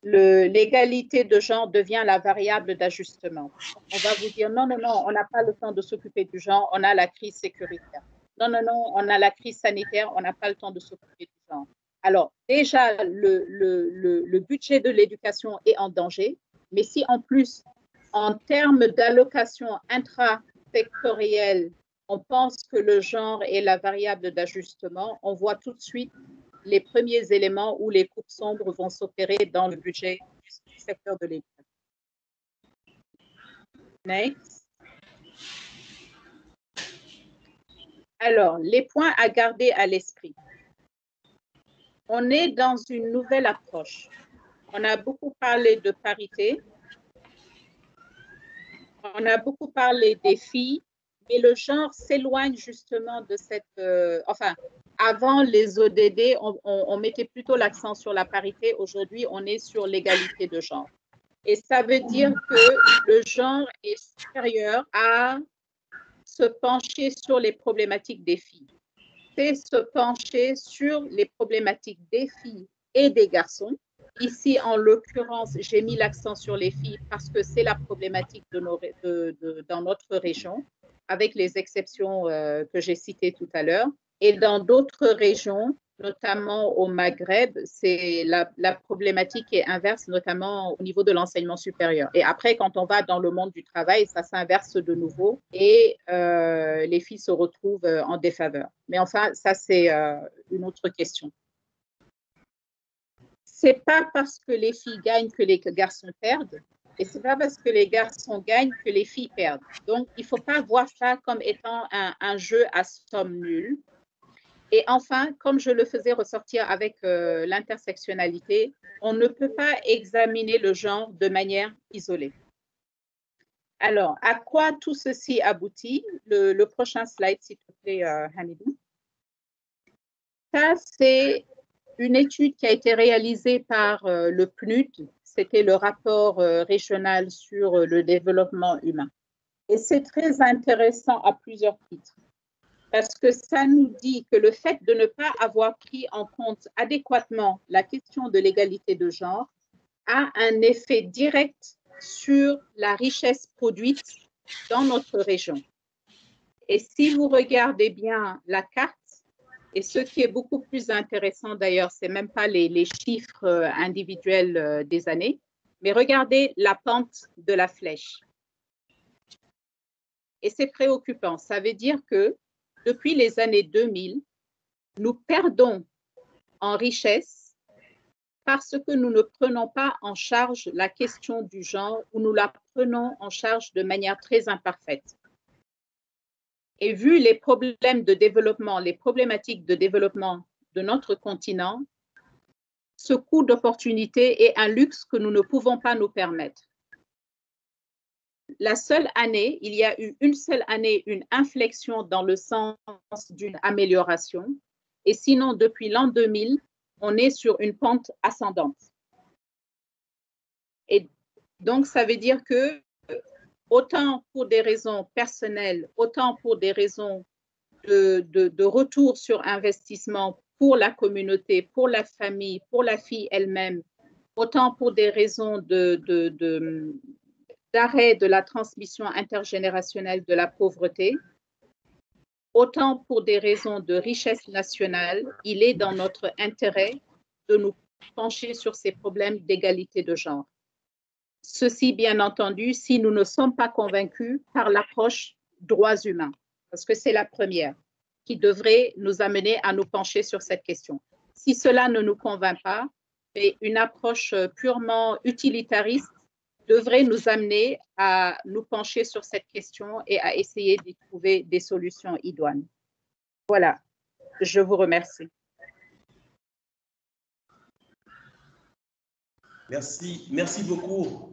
l'égalité de genre devient la variable d'ajustement. On va vous dire non, non, non, on n'a pas le temps de s'occuper du genre, on a la crise sécuritaire. Non, non, non, on a la crise sanitaire, on n'a pas le temps de s'occuper du genre. Alors, déjà, le budget de l'éducation est en danger, mais si en plus, en termes d'allocation intrasectorielle, on pense que le genre est la variable d'ajustement, on voit tout de suite les premiers éléments où les coupes sombres vont s'opérer dans le budget du secteur de l'éducation. Next. Alors, les points à garder à l'esprit. On est dans une nouvelle approche. On a beaucoup parlé de parité. On a beaucoup parlé des filles, mais le genre s'éloigne justement de cette... avant les ODD, on mettait plutôt l'accent sur la parité. Aujourd'hui, on est sur l'égalité de genre. Et ça veut dire que le genre est supérieur à se pencher sur les problématiques des filles. C'est se pencher sur les problématiques des filles et des garçons. Ici, en l'occurrence, j'ai mis l'accent sur les filles parce que c'est la problématique dans notre région, avec les exceptions que j'ai citées tout à l'heure. Et dans d'autres régions, notamment au Maghreb, la problématique est inverse, notamment au niveau de l'enseignement supérieur. Et après, quand on va dans le monde du travail, ça s'inverse de nouveau et les filles se retrouvent en défaveur. Mais enfin, ça, c'est une autre question. C'est pas parce que les filles gagnent que les garçons perdent, et c'est pas parce que les garçons gagnent que les filles perdent. Donc, il faut pas voir ça comme étant un jeu à somme nulle. Et enfin, comme je le faisais ressortir avec l'intersectionnalité, on ne peut pas examiner le genre de manière isolée. Alors, à quoi tout ceci aboutit? Le prochain slide, s'il te plaît, Hamidou. Ça, c'est une étude qui a été réalisée par le PNUD. C'était le rapport régional sur le développement humain. Et c'est très intéressant à plusieurs titres, parce que ça nous dit que le fait de ne pas avoir pris en compte adéquatement la question de l'égalité de genre a un effet direct sur la richesse produite dans notre région. Et si vous regardez bien la carte, et ce qui est beaucoup plus intéressant d'ailleurs, ce n'est même pas les chiffres individuels des années, mais regardez la pente de la flèche. Et c'est préoccupant. Ça veut dire que depuis les années 2000, nous perdons en richesse parce que nous ne prenons pas en charge la question du genre ou nous la prenons en charge de manière très imparfaite. Et vu les problèmes de développement, les problématiques de développement de notre continent, ce coût d'opportunité est un luxe que nous ne pouvons pas nous permettre. La seule année, il y a eu une seule année, une inflexion dans le sens d'une amélioration. Et sinon, depuis l'an 2000, on est sur une pente ascendante. Et donc, ça veut dire que, autant pour des raisons personnelles, autant pour des raisons de retour sur investissement pour la communauté, pour la famille, pour la fille elle-même, autant pour des raisons d'arrêt de la transmission intergénérationnelle de la pauvreté, autant pour des raisons de richesse nationale, il est dans notre intérêt de nous pencher sur ces problèmes d'égalité de genre. Ceci, bien entendu, si nous ne sommes pas convaincus par l'approche droits humains, parce que c'est la première qui devrait nous amener à nous pencher sur cette question. Si cela ne nous convainc pas, une approche purement utilitariste devrait nous amener à nous pencher sur cette question et à essayer d'y trouver des solutions idoines. Voilà, je vous remercie. Merci beaucoup,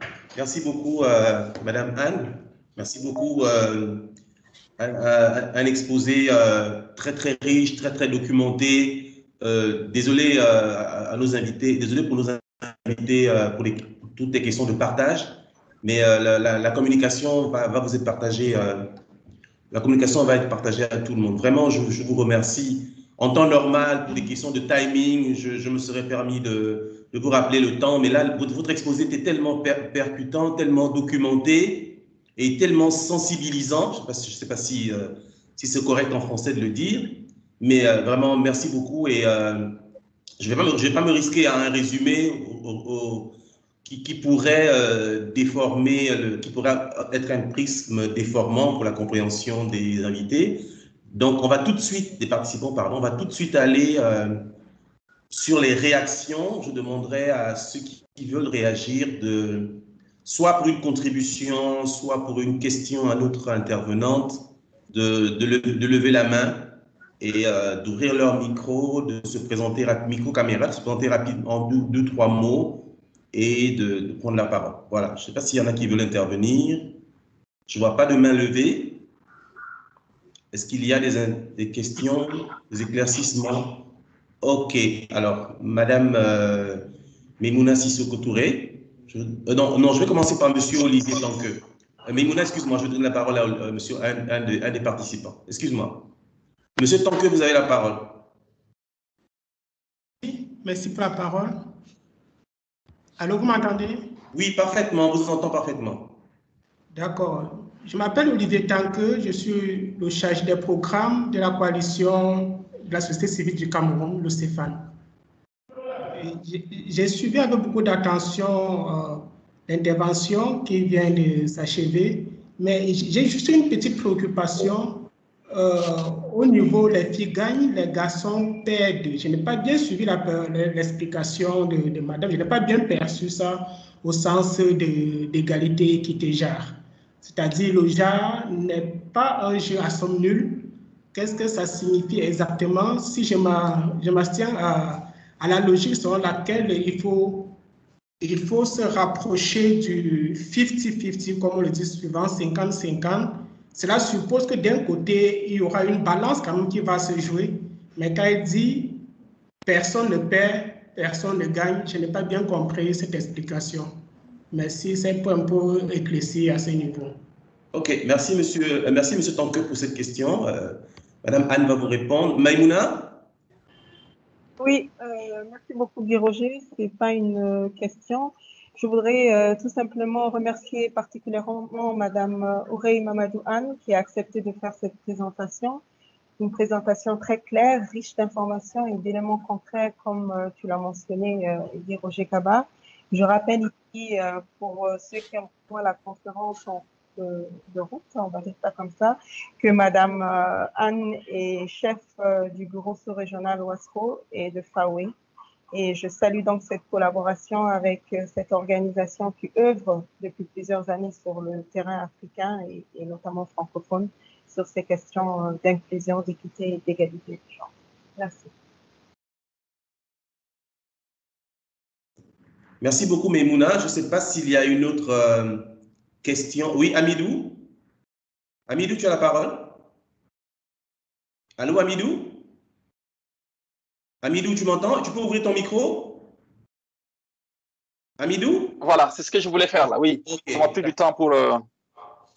Madame Anne. Merci beaucoup. Un exposé très riche, très documenté. Désolé à nos invités, désolé pour nos invités pour toutes les questions de partage, mais la communication va vous être partagée. La communication va être partagée à tout le monde. Vraiment, je vous remercie. En temps normal, pour des questions de timing, je me serais permis de vous rappeler le temps, mais là, votre exposé était tellement percutant, tellement documenté et tellement sensibilisant. Je ne sais pas si c'est correct en français de le dire, mais vraiment, merci beaucoup. Et je vais pas me risquer à un résumé qui pourrait déformer, qui pourrait être un prisme déformant pour la compréhension des invités. Donc, on va tout de suite, des participants, pardon, on va tout de suite aller sur les réactions. Je demanderai à ceux qui veulent réagir soit pour une contribution, soit pour une question à notre intervenante, de lever la main et d'ouvrir leur micro, de se présenter, micro-caméra, de se présenter rapidement en deux, trois mots et de prendre la parole. Voilà, je ne sais pas s'il y en a qui veulent intervenir. Je ne vois pas de main levée. Est-ce qu'il y a des questions, des éclaircissements? Ok, alors, Madame Memouna Sissoko Touré. Non, je vais commencer par Monsieur Olivier Tanqueux. Memouna, excuse-moi, je donne la parole à Monsieur, un des participants. Excuse-moi. Monsieur Tanqueux, vous avez la parole. Oui, merci pour la parole. Allô, vous m'entendez? Oui, parfaitement, on vous entend parfaitement. D'accord. Je m'appelle Olivier Tanqueux, je suis le chargé des programmes de la coalition de la société civile du Cameroun, le Stéphane. J'ai suivi avec beaucoup d'attention l'intervention qui vient de s'achever, mais j'ai juste une petite préoccupation au niveau les filles gagnent, les garçons perdent. Je n'ai pas bien suivi l'explication de madame, je n'ai pas bien perçu ça au sens d'égalité, équité, genre. C'est-à-dire le genre n'est pas un jeu à somme nulle, qu'est-ce que ça signifie exactement si je m'abstiens à la logique selon laquelle il faut se rapprocher du 50-50, comme on le dit souvent, 50-50. Cela suppose que d'un côté, il y aura une balance quand même qui va se jouer. Mais quand il dit personne ne perd, personne ne gagne, je n'ai pas bien compris cette explication. Merci, c'est un peu éclairci à ce niveau. Ok, merci monsieur Tanque pour cette question. Madame Anne va vous répondre. Maïmouna? Oui, merci beaucoup Guy Roger. Ce n'est pas une question. Je voudrais tout simplement remercier particulièrement Madame Ourey Mamadou Anne qui a accepté de faire cette présentation. Une présentation très claire, riche d'informations et d'éléments concrets comme tu l'as mentionné, Guy Roger Kaba. Je rappelle ici, pour ceux qui ont rejoint la conférence de route, on va dire ça comme ça, que Madame Anne est chef du bureau sous-régional OASRO et de FAWE. Et je salue donc cette collaboration avec cette organisation qui œuvre depuis plusieurs années sur le terrain africain et notamment francophone sur ces questions d'inclusion, d'équité et d'égalité des genres. Merci. Merci beaucoup, Maïmouna. Je ne sais pas s'il y a une autre question. Oui, Amidou? Amidou, tu as la parole. Allô, Amidou? Amidou, tu m'entends? Tu peux ouvrir ton micro? Amidou? Voilà, c'est ce que je voulais faire là, oui. Okay. Ça m'a pris du temps pour...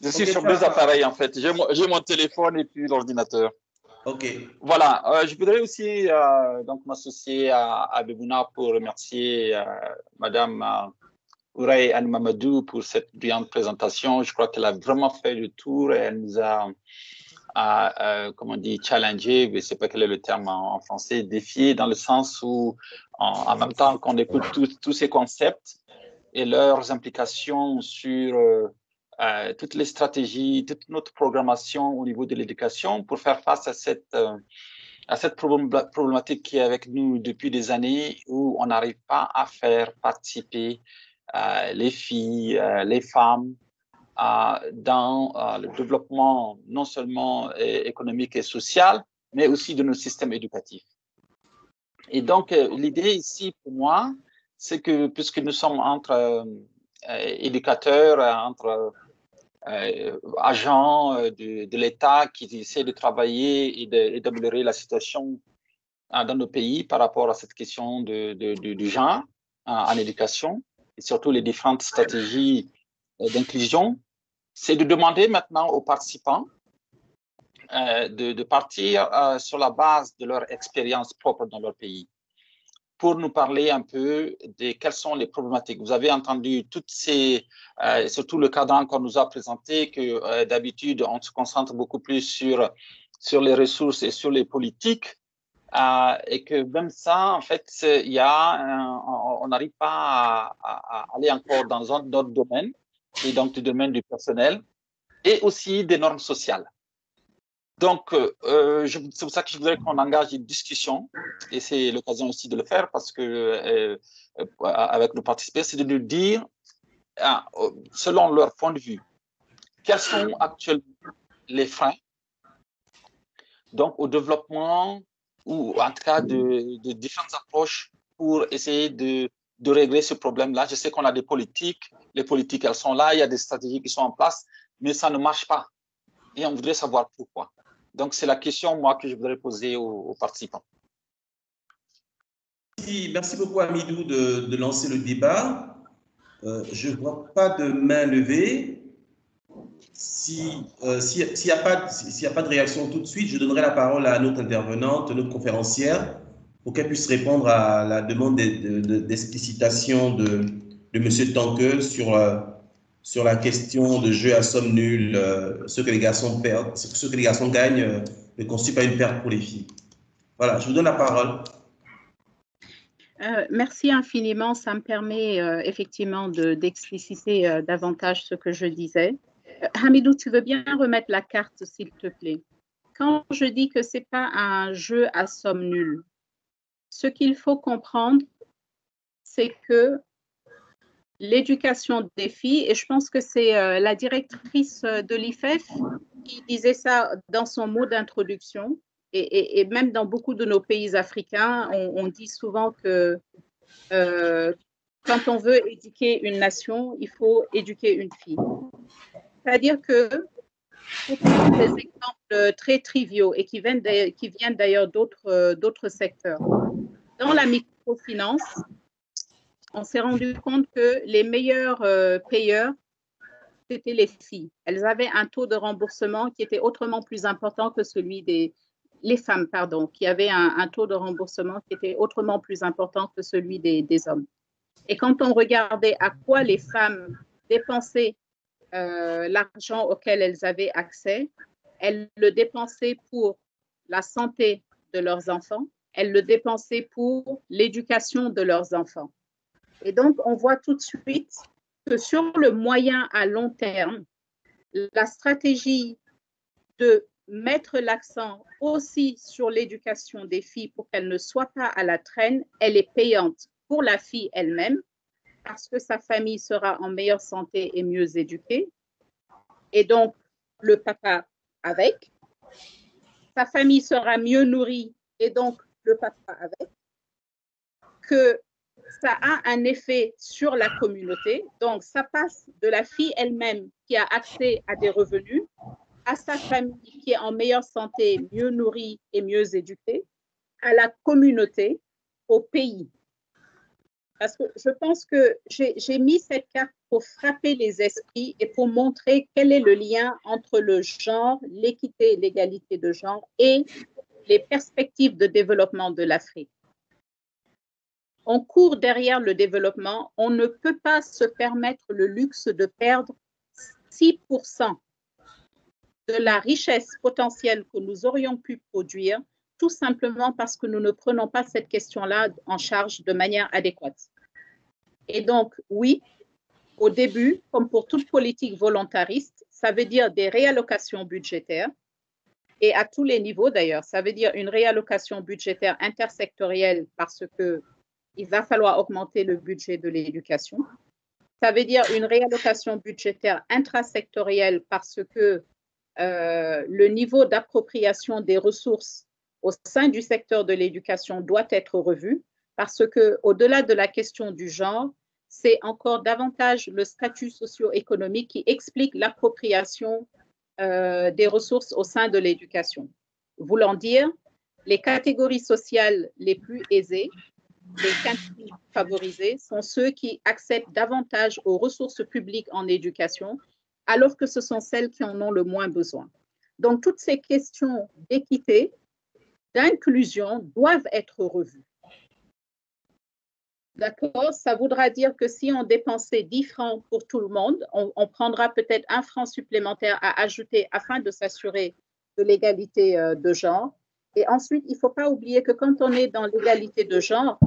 Je suis sur deux appareils en fait. J'ai mon téléphone et puis l'ordinateur. Ok. Voilà, je voudrais aussi donc m'associer à Bebouna pour remercier Madame Ourey Anne Mamadou pour cette brillante présentation. Je crois qu'elle a vraiment fait le tour et elle nous a, comment on dit, challengé, mais c'est pas quel est le terme en français, défié dans le sens où en même temps qu'on écoute tous ces concepts et leurs implications sur toutes les stratégies, toute notre programmation au niveau de l'éducation pour faire face à cette problématique qui est avec nous depuis des années où on n'arrive pas à faire participer les filles, les femmes dans le développement non seulement économique et social, mais aussi de nos systèmes éducatifs. Et donc, l'idée ici pour moi, c'est que puisque nous sommes entre éducateurs, entre agents de l'État qui essaient de travailler et d'améliorer la situation dans nos pays par rapport à cette question du genre en éducation et surtout les différentes stratégies d'inclusion, c'est de demander maintenant aux participants de partir sur la base de leur expérience propre dans leur pays pour nous parler un peu de quelles sont les problématiques. Vous avez entendu toutes ces, surtout le cadre qu'on nous a présenté, que d'habitude, on se concentre beaucoup plus sur les ressources et sur les politiques, et que même ça, en fait, on n'arrive pas à aller encore dans d'autres domaines, et donc du domaine du personnel, et aussi des normes sociales. Donc, c'est pour ça que je voudrais qu'on engage une discussion, et c'est l'occasion aussi de le faire parce que, avec nos participants, c'est de nous dire, selon leur point de vue, quels sont actuellement les freins donc, au développement ou en tout cas de différentes approches pour essayer de régler ce problème-là. Je sais qu'on a des politiques, les politiques, elles sont là, il y a des stratégies qui sont en place, mais ça ne marche pas. Et on voudrait savoir pourquoi. Donc, c'est la question, moi, que je voudrais poser aux participants. Merci beaucoup, Amidou, de lancer le débat. Je ne vois pas de main levée. S'il n'y a pas de réaction tout de suite, je donnerai la parole à notre intervenante, notre conférencière, pour qu'elle puisse répondre à la demande d'explicitation de M. Tanque sur la question de jeu à somme nulle. Ce que les garçons perdent, ce que les garçons gagnent ne constitue pas une perte pour les filles. Voilà, je vous donne la parole. Merci infiniment. Ça me permet effectivement d'expliciter davantage ce que je disais. Hamidou, tu veux bien remettre la carte, s'il te plaît? Quand je dis que ce n'est pas un jeu à somme nulle, ce qu'il faut comprendre, c'est que l'éducation des filles, et je pense que c'est la directrice de l'IFEF il disait ça dans son mot d'introduction. Et même dans beaucoup de nos pays africains, on dit souvent que quand on veut éduquer une nation, il faut éduquer une fille. C'est-à-dire que, pour prendre des exemples très triviaux et qui viennent d'ailleurs d'autres secteurs, dans la microfinance, on s'est rendu compte que les meilleurs payeurs, c'était les filles. Elles avaient un taux de remboursement qui était autrement plus important que celui les femmes, pardon, qui avaient un taux de remboursement qui était autrement plus important que celui des hommes. Et quand on regardait à quoi les femmes dépensaient l'argent auquel elles avaient accès, elles le dépensaient pour la santé de leurs enfants, elles le dépensaient pour l'éducation de leurs enfants. Et donc, on voit tout de suite que sur le moyen à long terme, la stratégie de mettre l'accent aussi sur l'éducation des filles pour qu'elles ne soient pas à la traîne, elle est payante pour la fille elle-même parce que sa famille sera en meilleure santé et mieux éduquée. Et donc, le papa avec. Sa famille sera mieux nourrie et donc le papa avec. Que ça a un effet sur la communauté. Donc, ça passe de la fille elle-même qui a accès à des revenus à sa famille qui est en meilleure santé, mieux nourrie et mieux éduquée, à la communauté, au pays. Parce que je pense que j'ai mis cette carte pour frapper les esprits et pour montrer quel est le lien entre le genre, l'équité et l'égalité de genre et les perspectives de développement de l'Afrique. On court derrière le développement, on ne peut pas se permettre le luxe de perdre 6% de la richesse potentielle que nous aurions pu produire, tout simplement parce que nous ne prenons pas cette question-là en charge de manière adéquate. Et donc, oui, au début, comme pour toute politique volontariste, ça veut dire des réallocations budgétaires, et à tous les niveaux d'ailleurs, ça veut dire une réallocation budgétaire intersectorielle parce qu'il va falloir augmenter le budget de l'éducation. Ça veut dire une réallocation budgétaire intrasectorielle parce que le niveau d'appropriation des ressources au sein du secteur de l'éducation doit être revu parce qu'au-delà de la question du genre, c'est encore davantage le statut socio-économique qui explique l'appropriation des ressources au sein de l'éducation. Voulant dire, les catégories sociales les plus aisées, les quintiles favorisés sont ceux qui accèdent davantage aux ressources publiques en éducation, alors que ce sont celles qui en ont le moins besoin. Donc, toutes ces questions d'équité, d'inclusion doivent être revues. D'accord? Ça voudra dire que si on dépensait 10 francs pour tout le monde, on prendra peut-être 1 franc supplémentaire à ajouter afin de s'assurer de l'égalité de genre. Et ensuite, il ne faut pas oublier que quand on est dans l'égalité de genre,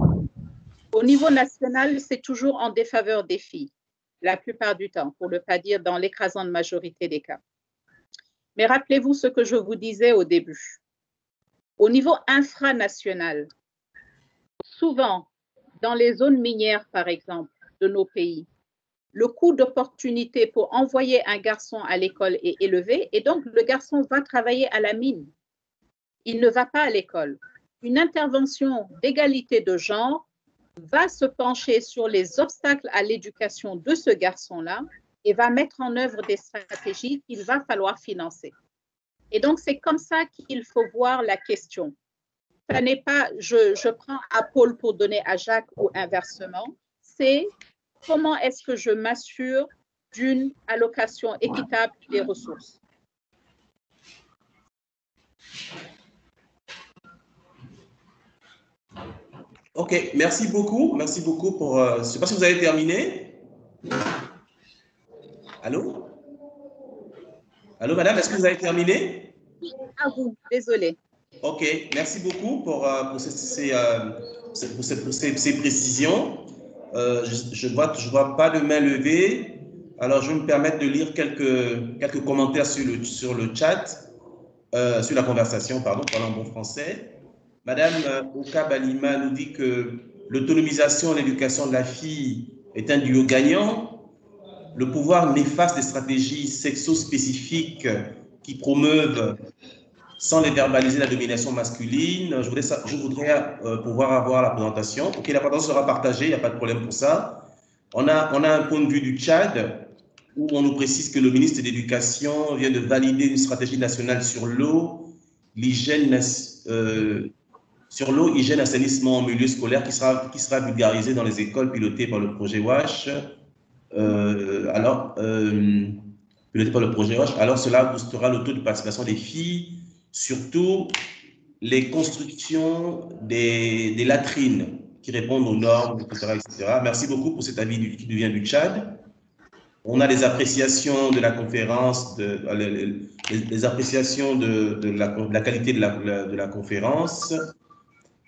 au niveau national, c'est toujours en défaveur des filles, la plupart du temps, pour ne pas dire dans l'écrasante majorité des cas. Mais rappelez-vous ce que je vous disais au début. Au niveau infranational, souvent, dans les zones minières, par exemple, de nos pays, le coût d'opportunité pour envoyer un garçon à l'école est élevé et donc le garçon va travailler à la mine. Il ne va pas à l'école. Une intervention d'égalité de genre va se pencher sur les obstacles à l'éducation de ce garçon-là et va mettre en œuvre des stratégies qu'il va falloir financer. Et donc, c'est comme ça qu'il faut voir la question. Ça n'est pas je prends à Paul pour donner à Jacques ou inversement, c'est comment est-ce que je m'assure d'une allocation équitable des ressources. Ok, merci beaucoup pour... je ne sais pas si vous avez terminé. Allô? Allô, madame, est-ce que vous avez terminé? Oui, à vous, désolée. Ok, merci beaucoup pour ces précisions. Je vois pas de main levée. Alors, je vais me permettre de lire quelques commentaires sur le chat, sur la conversation, pardon, parlant en bon français. Madame Oka Balima nous dit que l'autonomisation et l'éducation de la fille est un duo gagnant. Le pouvoir néfaste des stratégies sexo-spécifiques qui promeuvent, sans les verbaliser, la domination masculine. Je voudrais pouvoir avoir la présentation. Ok, la présentation sera partagée, il n'y a pas de problème pour ça. On a un point de vue du Tchad, où on nous précise que le ministre de l'Éducation vient de valider une stratégie nationale sur l'eau, hygiène, assainissement en milieu scolaire qui sera vulgarisée dans les écoles pilotées par le projet WASH. Piloté par le projet WASH. Alors, cela boostera le taux de participation des filles, surtout les constructions des latrines qui répondent aux normes, etc., etc. Merci beaucoup pour cet avis qui vient du Tchad. On a les appréciations de la conférence, les appréciations de la qualité de la conférence.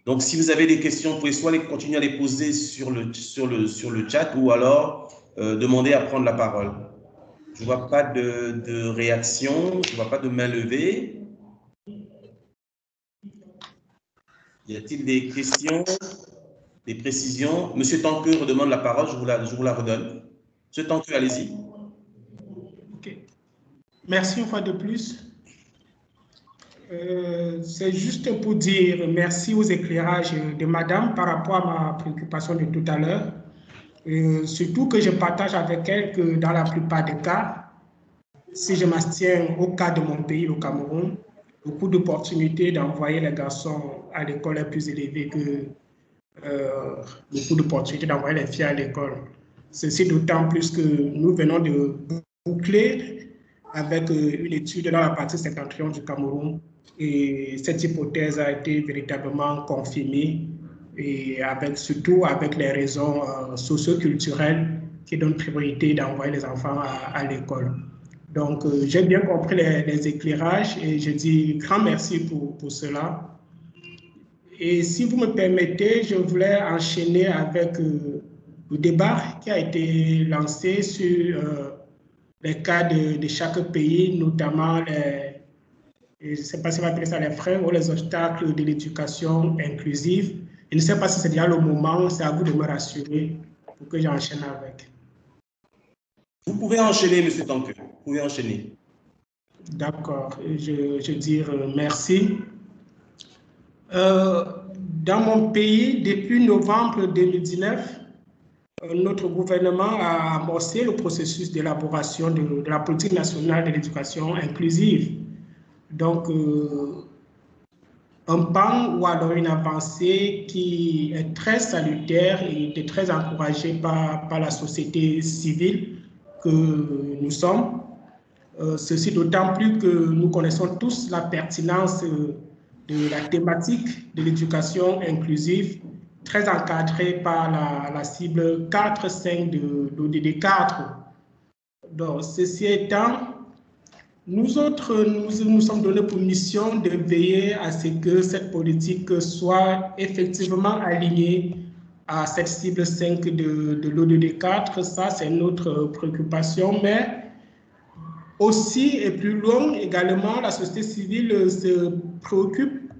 Donc, si vous avez des questions, vous pouvez soit continuer à les poser sur le chat ou alors demander à prendre la parole. Je ne vois pas de réaction, je ne vois pas de main levée. Y a-t-il des questions, des précisions? Monsieur Tanqueux demande la parole, je vous la redonne. Monsieur Tanqueux, allez-y. Ok. Merci une fois de plus. C'est juste pour dire merci aux éclairages de madame par rapport à ma préoccupation de tout à l'heure. Surtout que je partage avec elle que dans la plupart des cas, si je m'abstiens au cas de mon pays, au Cameroun, le coût d'opportunité d'envoyer les garçons à l'école est plus élevé que le coût d'opportunité d'envoyer les filles à l'école. Ceci d'autant plus que nous venons de boucler avec une étude dans la partie septentrion du Cameroun et cette hypothèse a été véritablement confirmée et surtout avec les raisons socio-culturelles qui donnent priorité d'envoyer les enfants à l'école. Donc, j'ai bien compris les éclairages et je dis grand merci pour cela. Et si vous me permettez, je voulais enchaîner avec le débat qui a été lancé sur les cas de chaque pays, notamment je ne sais pas si on va appeler ça les freins ou les obstacles de l'éducation inclusive. Je ne sais pas si c'est déjà le moment, c'est à vous de me rassurer pour que j'enchaîne avec. Vous pouvez enchaîner, monsieur Tanqueux. Vous pouvez enchaîner. D'accord. Je dis merci. Dans mon pays, depuis novembre 2019, notre gouvernement a amorcé le processus d'élaboration de la politique nationale de l'éducation inclusive. Donc, un pan ou alors une avancée qui est très salutaire et très encouragée par la société civile que nous sommes. Ceci d'autant plus que nous connaissons tous la pertinence de la thématique de l'éducation inclusive, très encadrée par la cible 4-5 de l'ODD 4. Donc, ceci étant, nous autres, nous sommes donnés pour mission de veiller à ce que cette politique soit effectivement alignée à cette cible 5 de l'ODD 4. Ça, c'est notre préoccupation, mais aussi et plus loin également, la société civile se préoccupe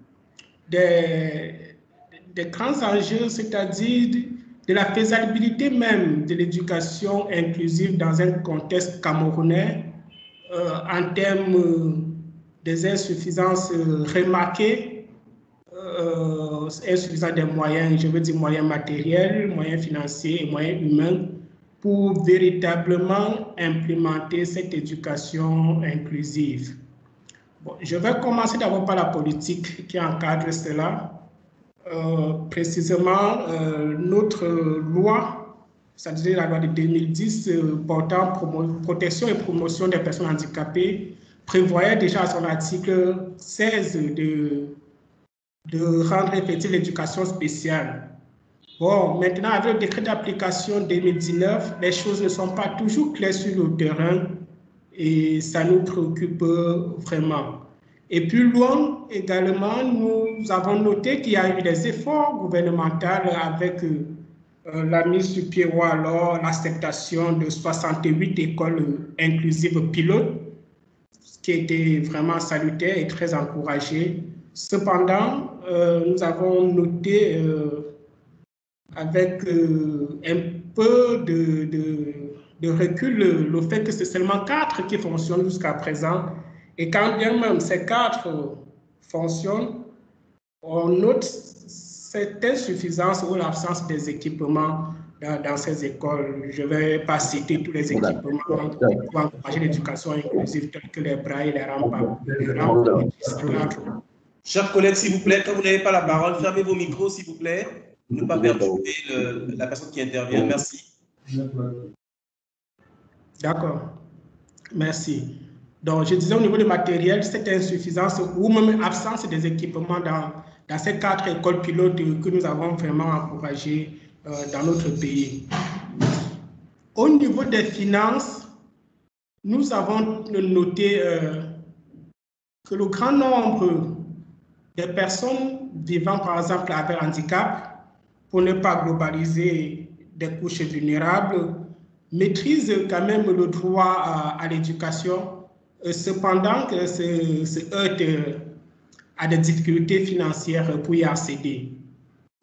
des grands enjeux, c'est-à-dire de la faisabilité même de l'éducation inclusive dans un contexte camerounais en termes des insuffisances remarquées, insuffisances des moyens, je veux dire moyens matériels, moyens financiers et moyens humains, pour véritablement implémenter cette éducation inclusive. Bon, je vais commencer d'abord par la politique qui encadre cela. Précisément, notre loi, c'est-à-dire la loi de 2010 portant protection et promotion des personnes handicapées, prévoyait déjà à son article 16 de rendre effective l'éducation spéciale. Bon, maintenant, avec le décret d'application 2019, les choses ne sont pas toujours claires sur le terrain et ça nous préoccupe vraiment. Et plus loin, également, nous avons noté qu'il y a eu des efforts gouvernementaux avec la mise sur pied ou alors l'acceptation de 68 écoles inclusives pilotes, ce qui était vraiment salutaire et très encouragé. Cependant, nous avons noté avec un peu de recul le fait que c'est seulement 4 qui fonctionnent jusqu'à présent Et quand bien même ces 4 fonctionnent, on note cette insuffisance ou l'absence des équipements dans ces écoles. Je ne vais pas citer tous les équipements pour encourager l'éducation inclusive, tels que les brailles, les rampes. Chers collègues, s'il vous plaît, quand vous n'avez pas la parole, fermez vos micros, s'il vous plaît, pour ne pas perturber la personne qui intervient. Merci. D'accord. Merci. Donc, je disais au niveau du matériel, cette insuffisance ou même absence des équipements dans ces 4 écoles pilotes que nous avons vraiment encouragées dans notre pays. Au niveau des finances, nous avons noté que le grand nombre des personnes vivant, par exemple, avec handicap, pour ne pas globaliser des couches vulnérables, maîtrisent quand même le droit à l'éducation, cependant que se heurtent à des difficultés financières pour y accéder.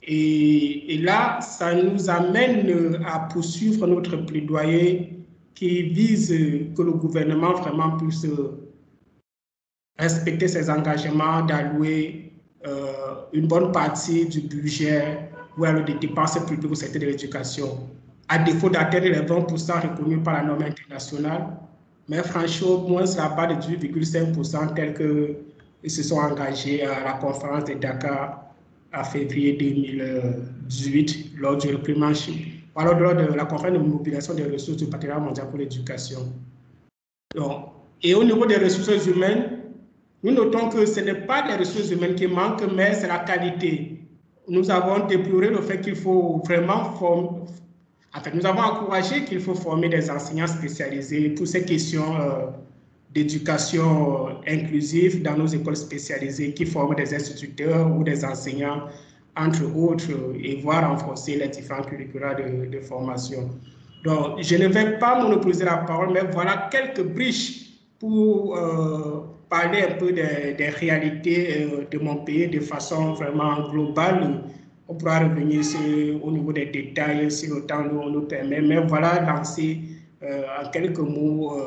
Et là, ça nous amène à poursuivre notre plaidoyer qui vise que le gouvernement vraiment puisse respecter ses engagements d'allouer une bonne partie du budget ou alors des dépenses publiques au secteur de l'éducation, à défaut d'atteindre les 20% reconnus par la norme internationale, mais franchir au moins la barre de 18,5% tels qu'ils se sont engagés à la conférence de Dakar en février 2018 lors du lors de la conférence de mobilisation des ressources du partenariat mondial pour l'éducation. Et au niveau des ressources humaines, nous notons que ce n'est pas les ressources humaines qui manquent, mais c'est la qualité. Nous avons déploré le fait qu'il faut vraiment former. En fait, nous avons encouragé qu'il faut former des enseignants spécialisés pour ces questions d'éducation inclusive dans nos écoles spécialisées qui forment des instituteurs ou des enseignants, entre autres, et voir renforcer les différents curricula de formation. Donc, je ne vais pas monopoliser la parole, mais voilà quelques briches pour parler un peu des réalités de mon pays de façon vraiment globale. On pourra revenir au niveau des détails si le temps nous permet, mais voilà lancer en quelques mots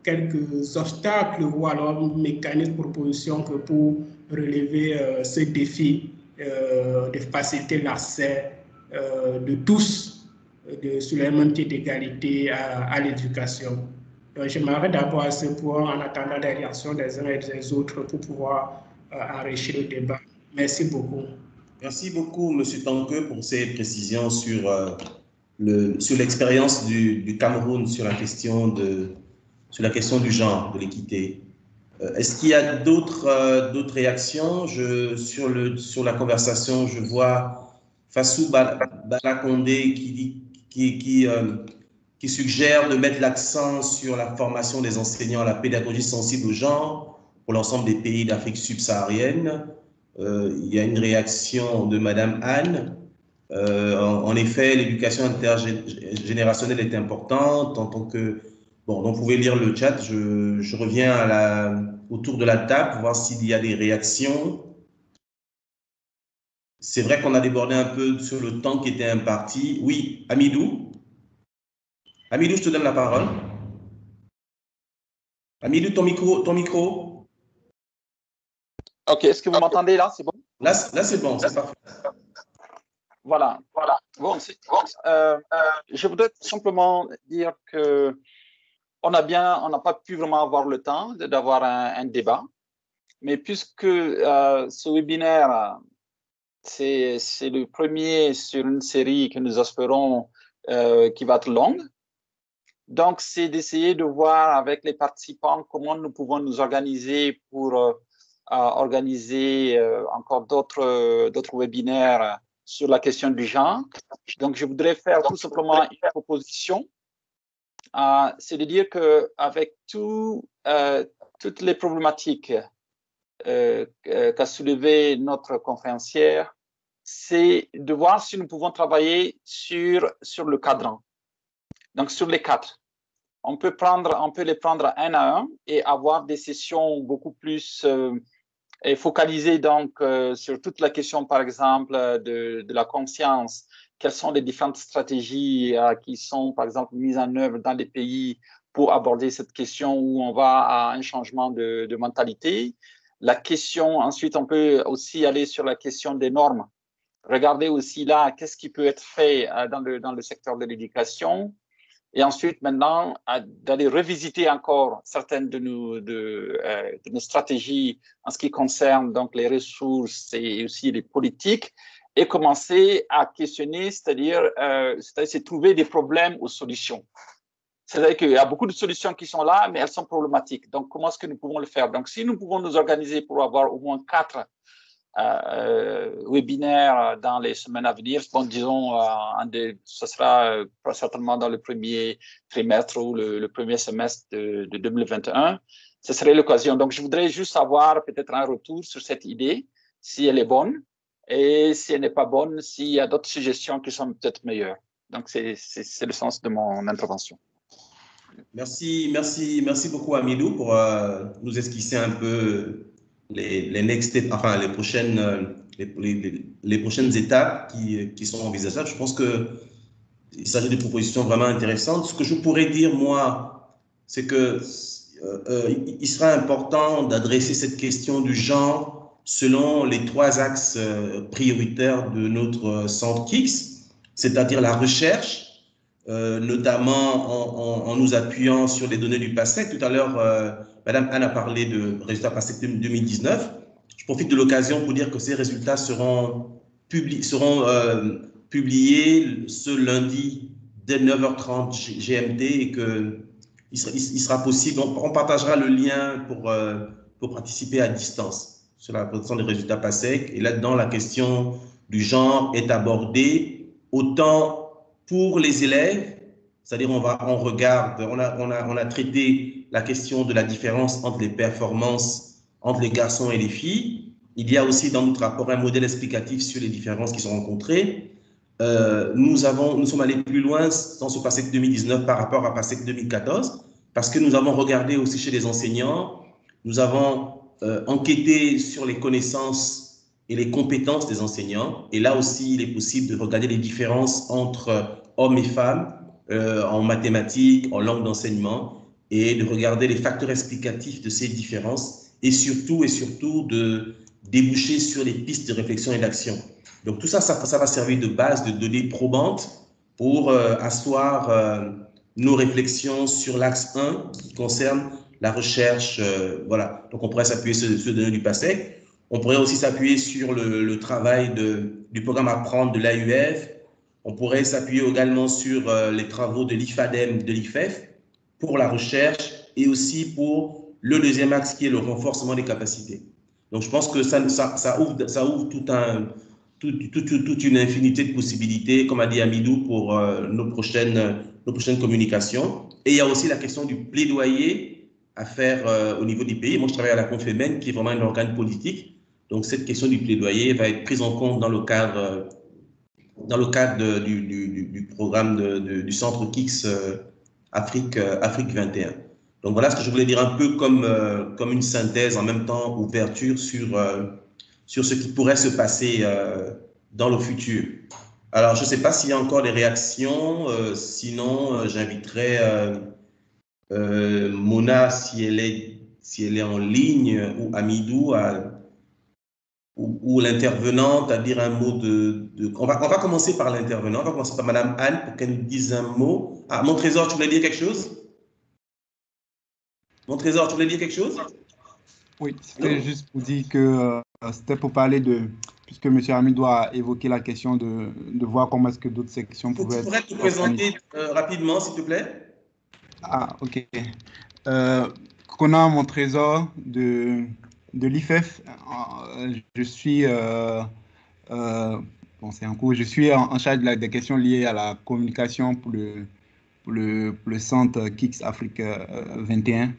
quelques obstacles ou alors mécanismes, propositions que pour relever ce défi de faciliter l'accès de tous sur les mêmes pieds d'égalité à l'éducation. Donc, je m'arrête d'abord à ce point en attendant les réactions des uns et des autres pour pouvoir enrichir le débat. Merci beaucoup. Merci beaucoup, M. Tanque, pour ces précisions sur l'expérience du Cameroun sur la question du genre, de l'équité. Est-ce qu'il y a d'autres réactions? Sur la conversation, je vois Fassou Balakondé qui suggère de mettre l'accent sur la formation des enseignants à la pédagogie sensible au genre pour l'ensemble des pays d'Afrique subsaharienne. Il y a une réaction de Madame Anne. En effet, l'éducation intergénérationnelle est importante en tant que... Bon, donc vous pouvez lire le chat. Je reviens autour de la table pour voir s'il y a des réactions. C'est vrai qu'on a débordé un peu sur le temps qui était imparti. Oui, Amidou. Amidou, je te donne la parole. Amidou, ton micro. Ok, est-ce que vous m'entendez là? C'est bon? Là c'est bon, c'est parfait. Voilà. Bon, je voudrais simplement dire que on n'a pas pu vraiment avoir le temps d'avoir un débat, mais puisque ce webinaire, c'est le premier sur une série que nous espérons qui va être longue, donc c'est d'essayer de voir avec les participants comment nous pouvons nous organiser pour organiser encore d'autres webinaires sur la question du genre. Donc, je voudrais faire tout simplement une proposition. C'est de dire qu'avec toutes les problématiques qu'a soulevé notre conférencière, c'est de voir si nous pouvons travailler sur le cadran. Donc, sur les 4. On peut les prendre un à un et avoir des sessions beaucoup plus focalisées donc sur toute la question, par exemple, de la conscience. Quelles sont les différentes stratégies qui sont, par exemple, mises en œuvre dans les pays pour aborder cette question où on va à un changement de mentalité. La question, ensuite, on peut aussi aller sur la question des normes. Regardez aussi là, qu'est-ce qui peut être fait dans le secteur de l'éducation. Et ensuite, maintenant, d'aller revisiter encore certaines de nos stratégies en ce qui concerne donc les ressources et aussi les politiques, et commencer à questionner, c'est-à-dire trouver des problèmes aux solutions. C'est-à-dire qu'il y a beaucoup de solutions qui sont là, mais elles sont problématiques. Donc, comment est-ce que nous pouvons le faire? Donc, si nous pouvons nous organiser pour avoir au moins 4 webinaires dans les semaines à venir, bon, disons, ce sera certainement dans le premier trimestre ou le premier semestre de 2021, ce serait l'occasion. Donc, je voudrais juste avoir peut-être un retour sur cette idée, si elle est bonne, et si elle n'est pas bonne, s'il y a d'autres suggestions qui sont peut-être meilleures. Donc, c'est le sens de mon intervention. Merci beaucoup Amidou pour nous esquisser un peu les next steps, enfin les prochaines étapes qui sont envisageables. Je pense qu'il s'agit de propositions vraiment intéressantes. Ce que je pourrais dire, moi, c'est que il sera important d'adresser cette question du genre selon les 3 axes prioritaires de notre centre KIX, c'est-à-dire la recherche, notamment en nous appuyant sur les données du PASSEC. Tout à l'heure, Madame Anne a parlé de résultats PASSEC 2019. Je profite de l'occasion pour dire que ces résultats seront publiés ce lundi dès 9h30 GMT et qu'il sera possible, on partagera le lien pour participer à distance sur la présentation des résultats PASSEC. Et là-dedans, la question du genre est abordée autant pour les élèves, c'est-à-dire on a traité la question de la différence entre les performances entre les garçons et les filles. Il y a aussi dans notre rapport un modèle explicatif sur les différences qui sont rencontrées. Nous sommes allés plus loin dans ce PASSEC 2019 par rapport à PASSEC 2014, parce que nous avons regardé aussi chez les enseignants, nous avons enquêté sur les connaissances et les compétences des enseignants. Et là aussi, il est possible de regarder les différences entre hommes et femmes en mathématiques, en langue d'enseignement, et de regarder les facteurs explicatifs de ces différences et surtout de déboucher sur les pistes de réflexion et d'action. Donc tout ça va servir de base de données probantes pour asseoir nos réflexions sur l'axe 1 qui concerne la recherche. Voilà. Donc on pourrait s'appuyer sur les données du PASSEC. On pourrait aussi s'appuyer sur le travail du programme Apprendre de l'AUF. On pourrait s'appuyer également sur les travaux de l'IFADEM, de l'IFEF pour la recherche et aussi pour le deuxième axe qui est le renforcement des capacités. Donc je pense que ça ouvre toute une infinité de possibilités, comme a dit Amidou, pour nos prochaines communications. Et il y a aussi la question du plaidoyer à faire au niveau du pays. Moi, je travaille à la Confémen, qui est vraiment un organe politique. Donc, cette question du plaidoyer va être prise en compte dans le cadre du programme du centre KIX Afrique 21. Donc, voilà ce que je voulais dire un peu comme une synthèse, en même temps ouverture sur ce qui pourrait se passer dans le futur. Alors, je ne sais pas s'il y a encore des réactions. Sinon, j'inviterai Mona, si elle est en ligne, ou Amidou, ou l'intervenante, à dire un mot on va commencer par l'intervenant. On va commencer par Madame Anne pour qu'elle nous dise un mot. Ah, mon trésor, tu voulais dire quelque chose? Mon trésor, tu voulais dire quelque chose? Oui, c'était juste pour dire que c'était pour parler puisque M. Amidou a évoqué la question de voir comment est-ce que d'autres sections pouvaient être... Tu pourrais te présenter rapidement, s'il te plaît? Ah, ok. Conan, mon trésor de l'IFEF, je suis c'est en cours. Je suis en charge des questions liées à la communication pour le centre KIX Afrique 21.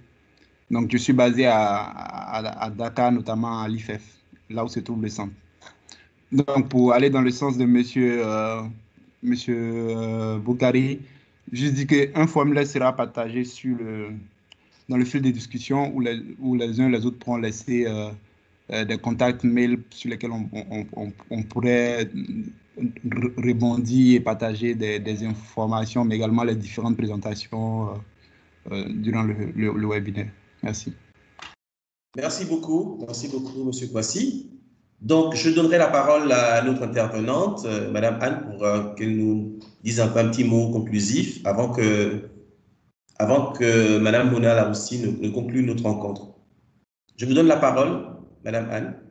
Donc, je suis basé à Dakar, notamment à l'IFEF, là où se trouve le centre. Donc, pour aller dans le sens de monsieur Boukari, je dis qu'un formulaire sera partagé dans le fil des discussions où les uns et les autres pourront laisser des contacts mail sur lesquels on pourrait rebondir et partager des informations, mais également les différentes présentations durant le webinaire. Merci. Merci beaucoup, M. Kwasi. Donc, je donnerai la parole à notre intervenante, Mme Anne, pour qu'elle nous dise un petit mot conclusif avant que Mme Mona Laroussi ne conclue notre rencontre. Je vous donne la parole, Mme Anne.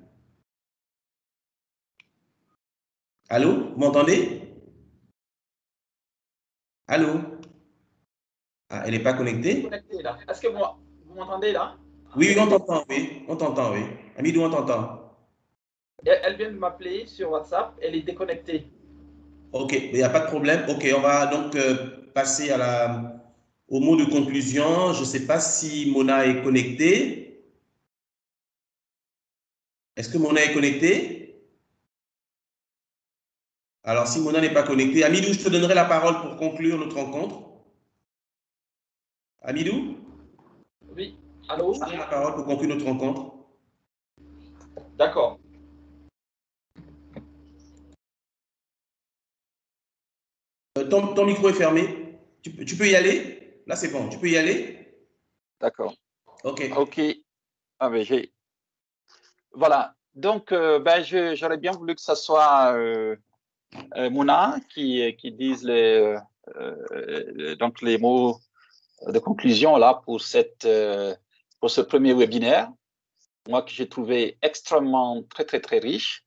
Allô, vous m'entendez? Allô? Ah, elle n'est pas connectée? Est-ce que vous m'entendez là? Oui, on t'entend, oui. On t'entend, oui. Amidou, on t'entend. Elle vient de m'appeler sur WhatsApp, elle est déconnectée. Ok, il n'y a pas de problème. Ok, on va donc passer au mot de conclusion. Je ne sais pas si Mona est connectée. Est-ce que Mona est connectée? Alors, si Mona n'est pas connectée, Amidou, je te donnerai la parole pour conclure notre rencontre. Amidou? Oui, allô? Je te donne la parole pour conclure notre rencontre. D'accord. Ton micro est fermé. Tu peux y aller? Là, c'est bon. Tu peux y aller? D'accord. OK. OK. Ah, mais voilà. Donc, j'aurais bien voulu que ce soit Mona qui dise donc les mots de conclusion là pour ce premier webinaire. Moi, que j'ai trouvé extrêmement très riche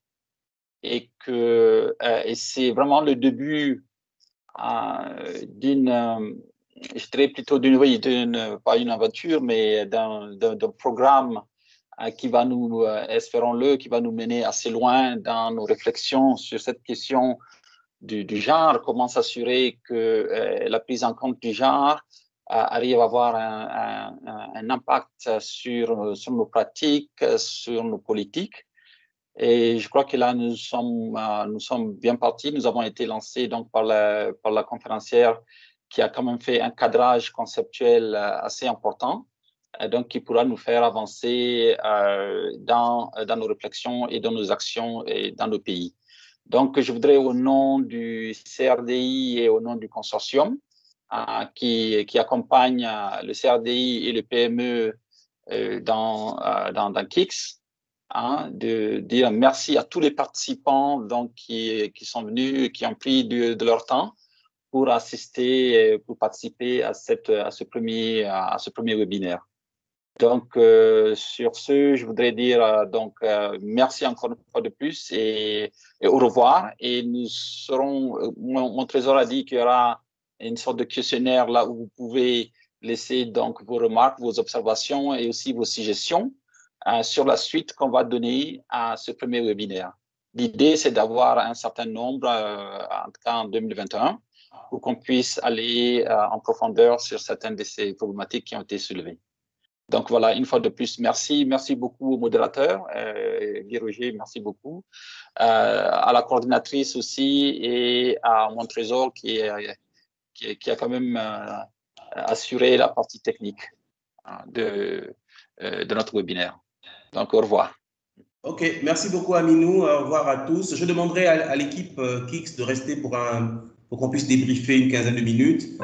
et c'est vraiment le début je dirais plutôt pas une aventure, mais d'un programme qui va nous, espérons-le, qui va nous mener assez loin dans nos réflexions sur cette question du genre, comment s'assurer que la prise en compte du genre arrive à avoir un impact sur nos pratiques, sur nos politiques. Et je crois que là, nous sommes bien partis. Nous avons été lancés donc par la conférencière qui a quand même fait un cadrage conceptuel assez important, donc qui pourra nous faire avancer dans nos réflexions et dans nos actions et dans nos pays. Donc, je voudrais, au nom du CRDI et au nom du consortium qui accompagne le CRDI et le PME dans KICS, de dire merci à tous les participants donc, qui sont venus, qui ont pris de leur temps pour assister, pour participer à ce premier webinaire. Donc, sur ce, je voudrais dire merci encore une fois de plus et au revoir. Et nous serons, mon trésor a dit qu'il y aura une sorte de questionnaire là où vous pouvez laisser donc vos remarques, vos observations et aussi vos suggestions sur la suite qu'on va donner à ce premier webinaire. L'idée, c'est d'avoir un certain nombre, en tout cas en 2021, pour qu'on puisse aller en profondeur sur certaines de ces problématiques qui ont été soulevées. Donc voilà, une fois de plus, merci beaucoup au modérateur, Guy Roger, merci beaucoup, à la coordinatrice aussi et à mon trésor qui a quand même assuré la partie technique de notre webinaire. Donc au revoir. Ok, merci beaucoup Aminou, au revoir à tous. Je demanderai à l'équipe KICS de rester pour qu'on puisse débriefer une quinzaine de minutes.